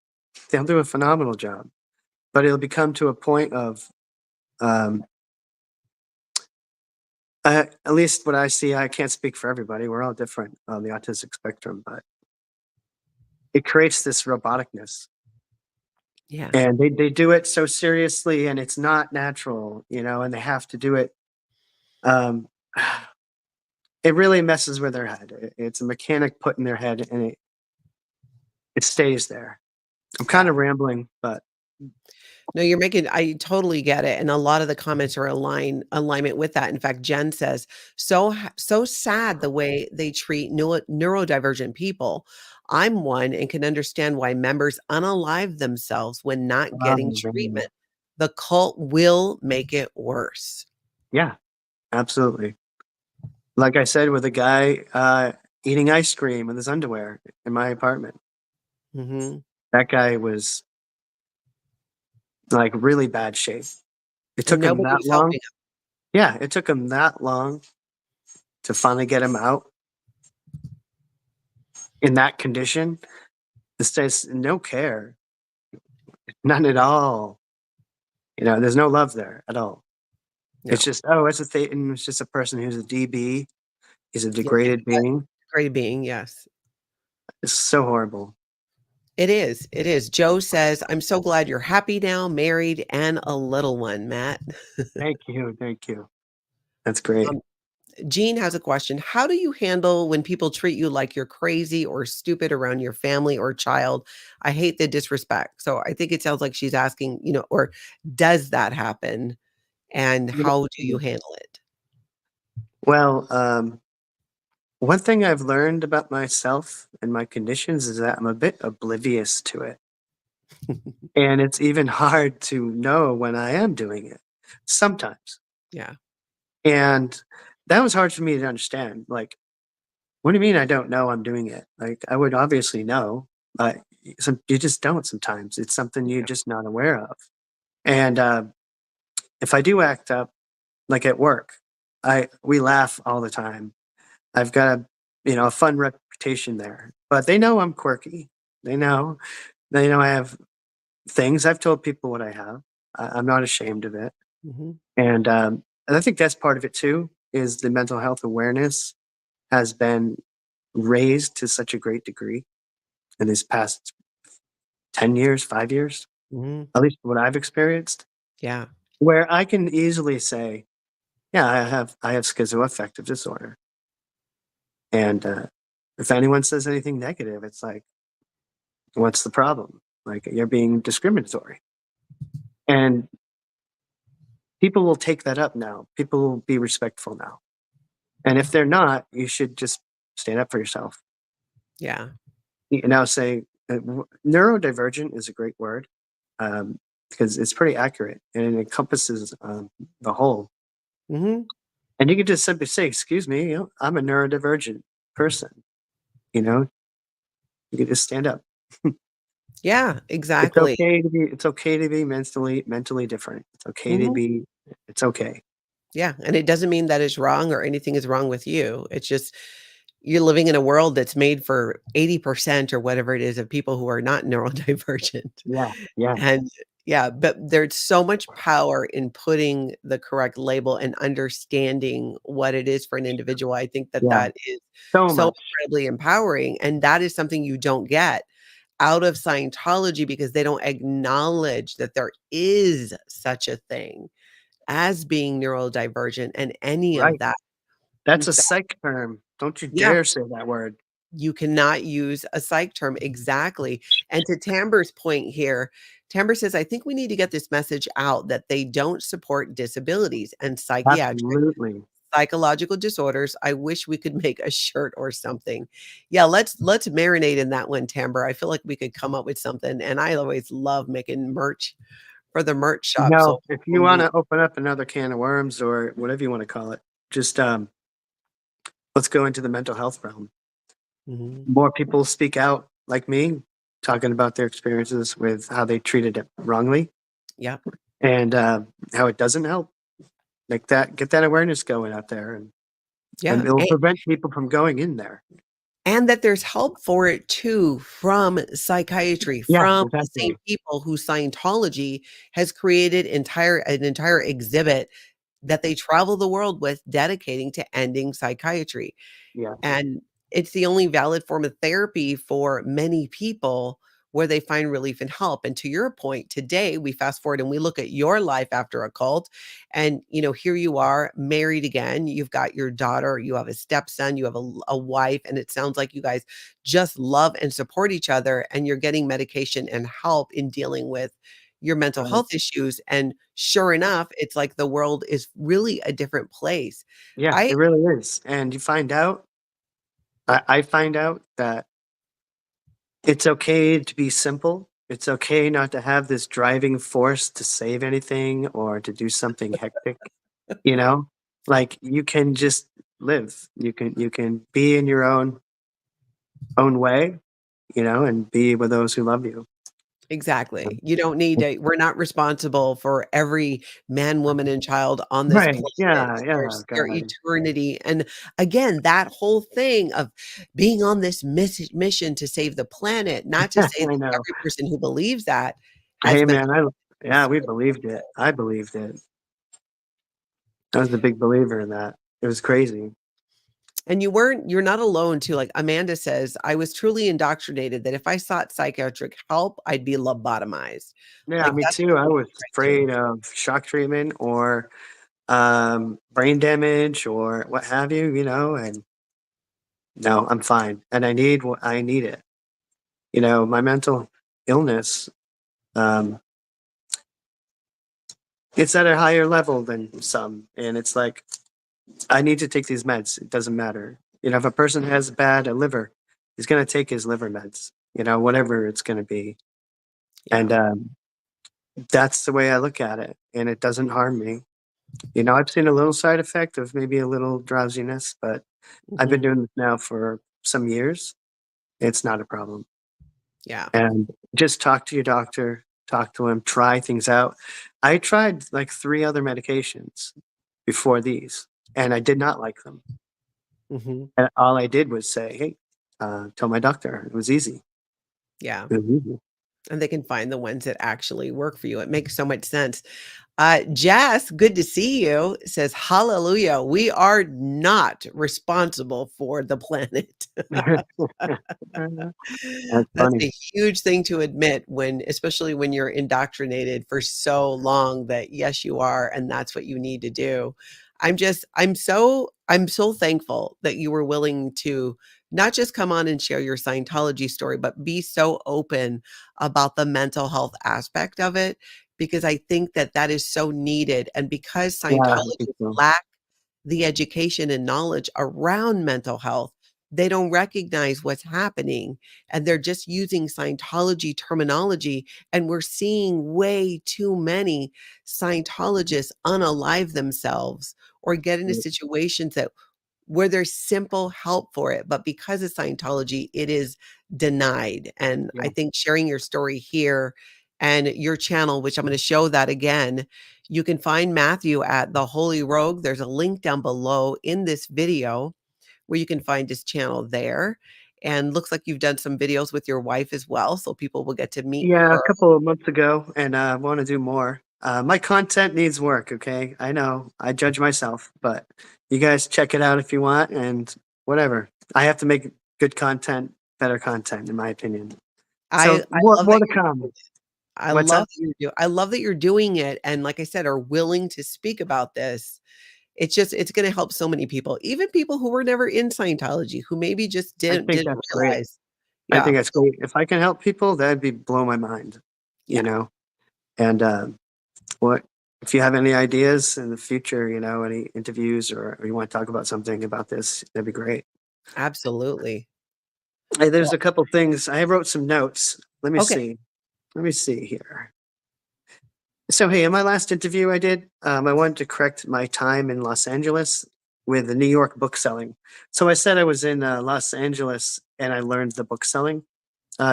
Speaker 2: They'll do a phenomenal job, but it'll become to a point of, um, at least what I see, I can't speak for everybody. We're all different on the autistic spectrum, but it creates this roboticness.
Speaker 1: yeah,
Speaker 2: And they do it so seriously and it's not natural, you know, and they have to do it. Um, it really messes with their head. It's a mechanic put in their head and it stays there. I'm kind
Speaker 1: yeah.
Speaker 2: of rambling, but
Speaker 1: No, you're making I totally get it, and a lot of the comments are alignment with that. In fact, Jen says, so sad the way they treat neurodivergent people. I'm one and can understand why members unalive themselves when not getting
Speaker 2: man.
Speaker 1: treatment. The cult will make it worse."
Speaker 2: Yeah, absolutely. Like I said, with a guy eating ice cream with his underwear in my apartment.
Speaker 1: Mhm.
Speaker 2: That guy was like really bad shape. It
Speaker 1: And
Speaker 2: took him
Speaker 1: nobody
Speaker 2: that
Speaker 1: was
Speaker 2: long.
Speaker 1: helping
Speaker 2: Yeah, it took him that long to finally get him out in that condition. This says no care, none at all. You know, there's no love there at all.
Speaker 1: him.
Speaker 2: It's
Speaker 1: No.
Speaker 2: just, oh, it's a Thetan. It's just a person who's a DB. He's a
Speaker 1: Yeah,
Speaker 2: degraded being.
Speaker 1: great being, yes.
Speaker 2: It's so horrible.
Speaker 1: It is, it is. Joe says, "I'm so glad you're happy now, married, and a little one, Matt."
Speaker 2: Thank you. Thank you. That's great.
Speaker 1: Um, Jean has a question. How do you handle when people treat you like you're crazy or stupid around your family or child? I hate the disrespect. So I think it sounds like she's asking, or does that happen? And how do you handle it?
Speaker 2: Well, one thing I've learned about myself and my conditions is that I'm a bit oblivious to it. And it's even hard to know when I am doing it sometimes.
Speaker 1: Yeah.
Speaker 2: And that was hard for me to understand. Like, what do you mean I don't know I'm doing it? Like, I would obviously know, but you just don't sometimes. It's something you're
Speaker 1: Yeah.
Speaker 2: just not aware of. And if I do act up, like at work, we laugh all the time. I've got a fun reputation there, but they know I'm quirky. They know, they know I have things. I've told people what I have. I'm not ashamed of it,
Speaker 1: Mhm.
Speaker 2: and I think that's part of it too. Is the mental health awareness has been raised to such a great degree in these past 10 years, 5 years,
Speaker 1: Mhm.
Speaker 2: at least what I've experienced,
Speaker 1: Yeah.
Speaker 2: where I can easily say, "Yeah, I have schizoaffective disorder," and if anyone says anything negative, it's like, "What's the problem? Like you're being discriminatory." And people will take that up now. People will be respectful now. And if they're not, you should just stand up for yourself.
Speaker 1: Yeah.
Speaker 2: You know, say neurodivergent is a great word because it's pretty accurate and it encompasses the whole.
Speaker 1: Mhm.
Speaker 2: And you can just simply say, "Excuse me, I'm a neurodivergent person." You know, you can just stand up.
Speaker 1: Yeah,
Speaker 2: It's
Speaker 1: exactly.
Speaker 2: okay to be. It's okay to be mentally different. It's okay to
Speaker 1: Mhm.
Speaker 2: be. It's okay.
Speaker 1: Yeah, and it doesn't mean that it's wrong or anything is wrong with you. It's just you're living in a world that's made for 80% or whatever it is of people who are not neurodivergent.
Speaker 2: Yeah, yeah,
Speaker 1: And yeah, but there's so much power in putting the correct label and understanding what it is for an individual. I think that
Speaker 2: yeah.
Speaker 1: that is
Speaker 2: So
Speaker 1: so
Speaker 2: much.
Speaker 1: incredibly empowering, and that is something you don't get out of Scientology because they don't acknowledge that there is such a thing as being neurodivergent and any of
Speaker 2: Right.
Speaker 1: that. In
Speaker 2: That's a
Speaker 1: fact,
Speaker 2: psych term. Don't you
Speaker 1: yeah,
Speaker 2: dare say that word.
Speaker 1: you cannot use a psych term, exactly. And to Tamber's point here, Tamber says, I think we need to get this message out that they don't support disabilities and psychiatric
Speaker 2: Absolutely.
Speaker 1: psychological disorders. I wish we could make a shirt or something. Yeah, let's marinate in that one, Tamber. I feel like we could come up with something. And I always love making merch for the merch shop. So
Speaker 2: If you
Speaker 1: people
Speaker 2: want
Speaker 1: need.
Speaker 2: to open up another can of worms or whatever you want to call it, just let's go into the mental health realm.
Speaker 1: Mhm.
Speaker 2: More people speak out like me, talking about their experiences with how they treated it wrongly
Speaker 1: Yeah.
Speaker 2: and how it doesn't help. Like that, get that awareness going out there, and
Speaker 1: Yeah.
Speaker 2: it'll prevent people from going in there.
Speaker 1: And that there's help for it too from psychiatry,
Speaker 2: Yeah,
Speaker 1: from the same
Speaker 2: exactly.
Speaker 1: people who Scientology has created an entire exhibit that they travel the world with dedicating to ending psychiatry.
Speaker 2: Yeah,
Speaker 1: And it's the only valid form of therapy for many people where they find relief and help. And to your point, today we fast forward and we look at your life after a cult. And, here you are married again. You've got your daughter, you have a stepson, you have a wife, and it sounds like you guys just love and support each other. And you're getting medication and help in dealing with your mental
Speaker 2: right.
Speaker 1: health issues. And sure enough, it's like the world is really a different place.
Speaker 2: Yeah,
Speaker 1: I
Speaker 2: it really is. And you find out, I find out that it's okay to be simple. It's okay not to have this driving force to save anything or to do something hectic, you know? Like you can just live. You can be in your own way, and be with those who love you.
Speaker 1: Exactly. You don't need to we're not responsible for every man, woman, and child on this
Speaker 2: Right.
Speaker 1: planet,
Speaker 2: Yeah, yeah,
Speaker 1: their
Speaker 2: God.
Speaker 1: eternity, and again, that whole thing of being on this mission to save the planet, not to say
Speaker 2: I
Speaker 1: that
Speaker 2: know.
Speaker 1: every person who believes that has
Speaker 2: Hey
Speaker 1: been
Speaker 2: man, yeah, we believed it. I believed it. I was a big believer in that. It was crazy.
Speaker 1: and you're not alone too, like Amanda says, "I was truly indoctrinated that if I sought psychiatric help, I'd be lobotomized."
Speaker 2: Yeah,
Speaker 1: Like,
Speaker 2: me
Speaker 1: that's
Speaker 2: too. I was
Speaker 1: right too.
Speaker 2: afraid of shock treatment or brain damage or what have you, and no, I'm fine. And I need what I need it. My mental illness, um, it's at a higher level than some. And it's like, I need to take these meds. It doesn't matter. If a person has bad liver, he's going to take his liver meds, whatever it's going to be. And
Speaker 1: Yeah.
Speaker 2: that's the way I look at it. And it doesn't harm me. I've seen a little side effect of maybe a little drowsiness, but I've been
Speaker 1: Mhm.
Speaker 2: doing this now for some years. It's not a problem.
Speaker 1: Yeah.
Speaker 2: And just talk to your doctor, talk to him, try things out. I tried like 3 other medications before these, and I did not like them.
Speaker 1: Mhm.
Speaker 2: And all I did was say, "Hey, tell my doctor." It was easy.
Speaker 1: Yeah.
Speaker 2: It was easy.
Speaker 1: And they can find the ones that actually work for you. It makes so much sense. Jess, good to see you, says, "Hallelujah, we are not responsible for the planet."
Speaker 2: That's
Speaker 1: That's
Speaker 2: funny.
Speaker 1: a huge thing to admit when especially when you're indoctrinated for so long that, yes, you are, and that's what you need to do. I'm so thankful that you were willing to not just come on and share your Scientology story, but be so open about the mental health aspect of it, because I think that that is so needed, and because
Speaker 2: Yeah, I think
Speaker 1: Scientologists
Speaker 2: so.
Speaker 1: lack the education and knowledge around mental health, they don't recognize what's happening, and they're just using Scientology terminology, and we're seeing way too many Scientologists unalive themselves or get into
Speaker 2: Yeah,
Speaker 1: situations that where there's simple help for it, but because of Scientology, it is denied. And
Speaker 2: yeah,
Speaker 1: I think sharing your story here and your channel, which I'm going to show that again, You can find Matthew at The Holy Rogue. There's a link down below in this video where you can find his channel there. And looks like you've done some videos with your wife as well, so people will get to meet
Speaker 2: Yeah, a
Speaker 1: her.
Speaker 2: couple of months ago, and I want to do more. My content needs work, okay? I know. I judge myself, but you guys check it out if you want, and whatever. I have to make good content, better content, in my opinion. So
Speaker 1: I love
Speaker 2: more
Speaker 1: that
Speaker 2: to
Speaker 1: you're
Speaker 2: come.
Speaker 1: doing it. I
Speaker 2: What's
Speaker 1: love
Speaker 2: that?
Speaker 1: that I love that you're doing it, and like I said, are willing to speak about this. It's gonna help so many people, even people who were never in Scientology, who maybe just
Speaker 2: I
Speaker 1: didn't
Speaker 2: think
Speaker 1: didn't
Speaker 2: that's great.
Speaker 1: realize.
Speaker 2: I
Speaker 1: Yeah,
Speaker 2: think that's great. If I can help people, that'd be blow my mind, you
Speaker 1: yeah,
Speaker 2: know? And what if you have any ideas in the future, any interviews or you want to talk about something about this, that'd be great.
Speaker 1: absolutely.
Speaker 2: Hey, there's
Speaker 1: Well,
Speaker 2: a couple things. I wrote some notes. Let me
Speaker 1: okay,
Speaker 2: see. Let me see here. So, hey, in my last interview I did, I wanted to correct my time in Los Angeles with the New York book selling. So I said I was in Los Angeles and I learned the book selling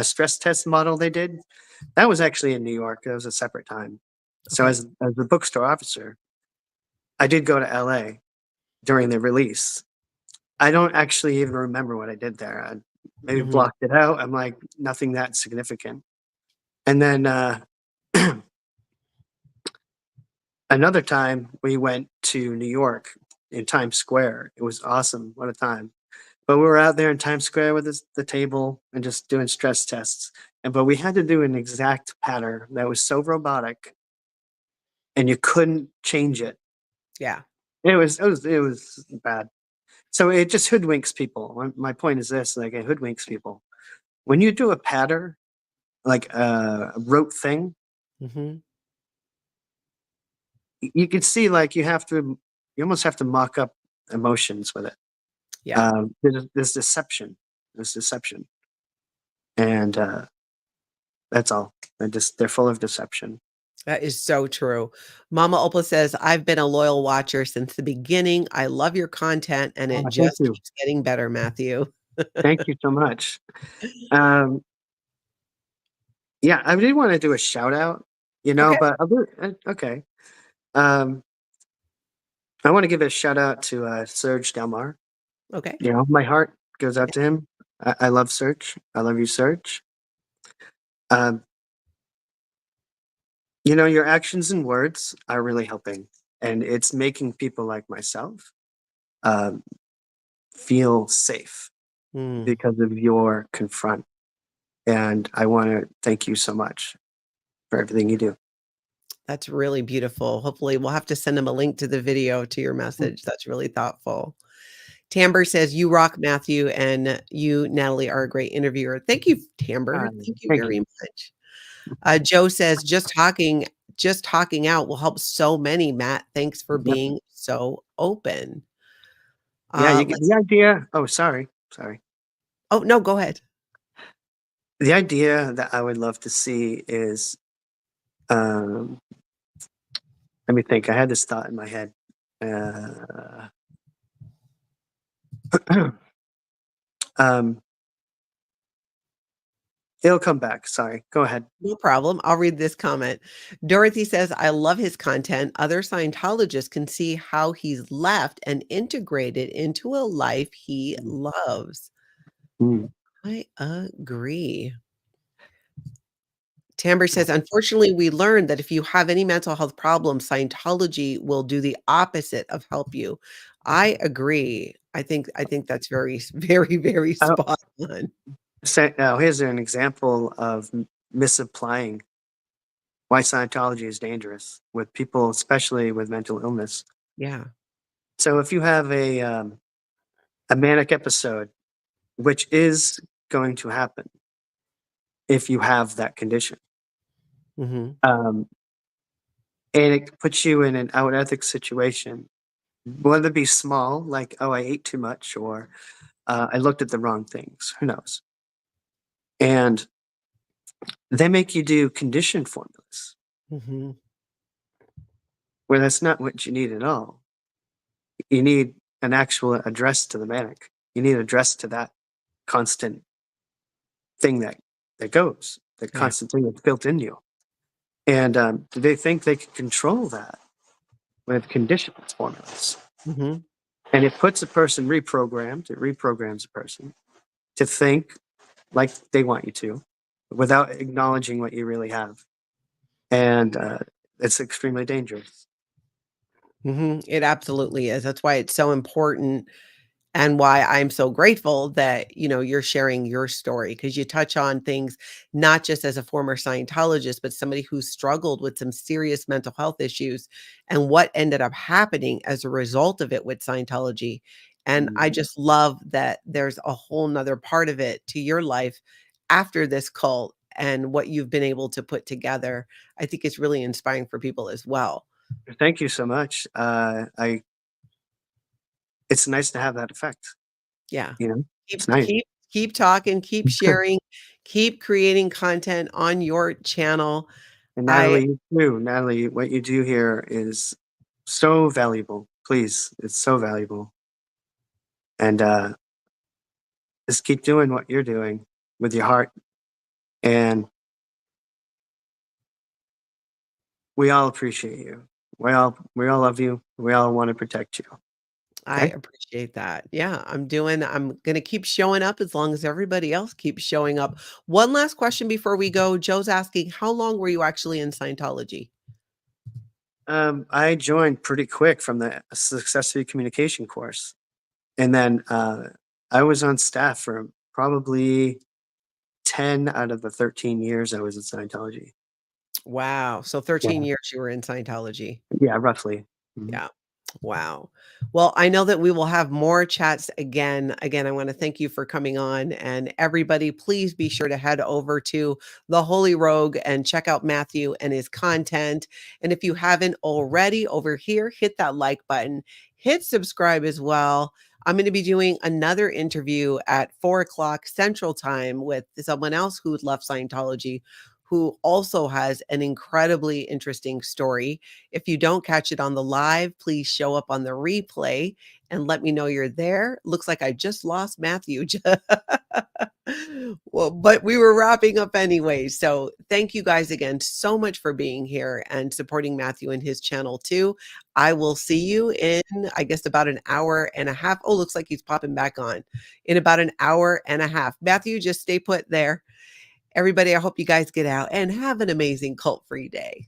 Speaker 2: stress test model they did. That was actually in New York. It was a separate time. So
Speaker 1: okay.
Speaker 2: as the bookstore officer, I did go to LA during the release. I don't actually even remember what I did there. I maybe
Speaker 1: Mhm,
Speaker 2: blocked it out. I'm like, nothing that significant. And then another time we went to New York in Times Square. It was awesome. What a time. But we were out there in Times Square with the table and just doing stress tests. But we had to do an exact pattern that was so robotic and you couldn't change it.
Speaker 1: yeah,
Speaker 2: It was bad. So it just hoodwinks people. My point is this, like it hoodwinks people. When you do a pattern, like a rote thing,
Speaker 1: mhm,
Speaker 2: you can see like you almost have to mock up emotions with it.
Speaker 1: yeah.
Speaker 2: There's deception. There's deception. And that's all. They're full of deception.
Speaker 1: That is so true. Mama Opal says, "I've been a loyal watcher since the beginning. I love your content, and it
Speaker 2: Thank
Speaker 1: just
Speaker 2: you.
Speaker 1: keeps getting better, Matthew."
Speaker 2: Thank you so much. Um, yeah, I did want to do a shout out,
Speaker 1: Okay,
Speaker 2: but okay. Um, I want to give a shout out to Serge Delmar.
Speaker 1: okay.
Speaker 2: My heart goes out
Speaker 1: Yeah,
Speaker 2: to him. I love Serge. I love you, Serge. Um, your actions and words are really helping, and it's making people like myself um, feel safe
Speaker 1: mm,
Speaker 2: because of your confront. And I want to thank you so much for everything you do.
Speaker 1: that's really beautiful. Hopefully, we'll have to send him a link to the video to your
Speaker 2: Mm.
Speaker 1: message. That's really thoughtful. Tamber says, "You rock, Matthew, and you, Natalie, are a great interviewer." Thank you, Tamber. Thank you
Speaker 2: Thank you.
Speaker 1: very much. Joe says, just talking out will help so many, Matt. Thanks for
Speaker 2: Yep.
Speaker 1: being so open."
Speaker 2: Yeah, you get
Speaker 1: Let's
Speaker 2: the idea. Oh, sorry.
Speaker 1: Oh, no, go ahead.
Speaker 2: The idea that I would love to see is, um, let me think. I had this thought in my head. Uh, um, it'll come back. Sorry. Go ahead.
Speaker 1: No problem. I'll read this comment. Dorothy says, "I love his content. Other Scientologists can see how he's left and integrated into a life he loves."
Speaker 2: Mm.
Speaker 1: I agree. Tamber says, "Unfortunately, we learned that if you have any mental health problems, Scientology will do the opposite of help you." I agree. I think that's very, very, very
Speaker 2: Oh,
Speaker 1: spot on.
Speaker 2: now here's an example of misapplying why Scientology is dangerous with people, especially with mental illness.
Speaker 1: Yeah.
Speaker 2: So if you have a manic episode, which is going to happen if you have that condition,
Speaker 1: Mhm.
Speaker 2: um, and it puts you in an out ethics situation, whether it be small, like, oh, I ate too much, or I looked at the wrong things, who knows? And they make you do condition formulas
Speaker 1: Mhm.
Speaker 2: where that's not what you need at all. You need an actual address to the manic. You need an address to that constant thing that goes, the
Speaker 1: Yeah.
Speaker 2: constant thing that's built in you. And they think they can control that with conditioned formulas.
Speaker 1: Mhm.
Speaker 2: And it puts a person reprogrammed, it reprograms a person to think like they want you to without acknowledging what you really have. And it's extremely dangerous.
Speaker 1: Mhm. It absolutely is. That's why it's so important and why I'm so grateful that, you're sharing your story because you touch on things not just as a former Scientologist, but somebody who struggled with some serious mental health issues and what ended up happening as a result of it with Scientology. And I
Speaker 2: Mm.
Speaker 1: just love that there's a whole nother part of it to your life after this cult and what you've been able to put together. I think it's really inspiring for people as well.
Speaker 2: Thank you so much. It's nice to have that effect.
Speaker 1: Yeah.
Speaker 2: You know, it's
Speaker 1: Keep
Speaker 2: nice.
Speaker 1: keep keep talking, keep sharing, keep creating content on your channel.
Speaker 2: And
Speaker 1: I
Speaker 2: Natalie, you too. Natalie, what you do here is so valuable. Please, it's so valuable. And just keep doing what you're doing with your heart. And we all appreciate you. We all love you. We all want to protect you.
Speaker 1: I
Speaker 2: Okay.
Speaker 1: appreciate that. Yeah, I'm gonna keep showing up as long as everybody else keeps showing up. One last question before we go. Joe's asking, how long were you actually in Scientology?
Speaker 2: I joined pretty quick from the successful communication course. And then I was on staff for probably 10 out of the 13 years I was in Scientology.
Speaker 1: Wow. So
Speaker 2: Yeah.
Speaker 1: 13 years you were in Scientology.
Speaker 2: Yeah, roughly. Mhm.
Speaker 1: Yeah. Wow. Well, I know that we will have more chats again. Again, I want to thank you for coming on. And everybody, please be sure to head over to The Holy Rogue and check out Matthew and his content. And if you haven't already over here, hit that like button, hit subscribe as well. I'm going to be doing another interview at 4 o'clock Central Time with someone else who left Scientology, who also has an incredibly interesting story. If you don't catch it on the live, please show up on the replay and let me know you're there. Looks like I just lost Matthew. Well, but we were wrapping up anyway. So thank you guys again so much for being here and supporting Matthew and his channel too. I will see you in, I guess, about an hour and a half. Oh, looks like he's popping back on in about an hour and a half. Matthew, just stay put there. Everybody, I hope you guys get out and have an amazing cult free day.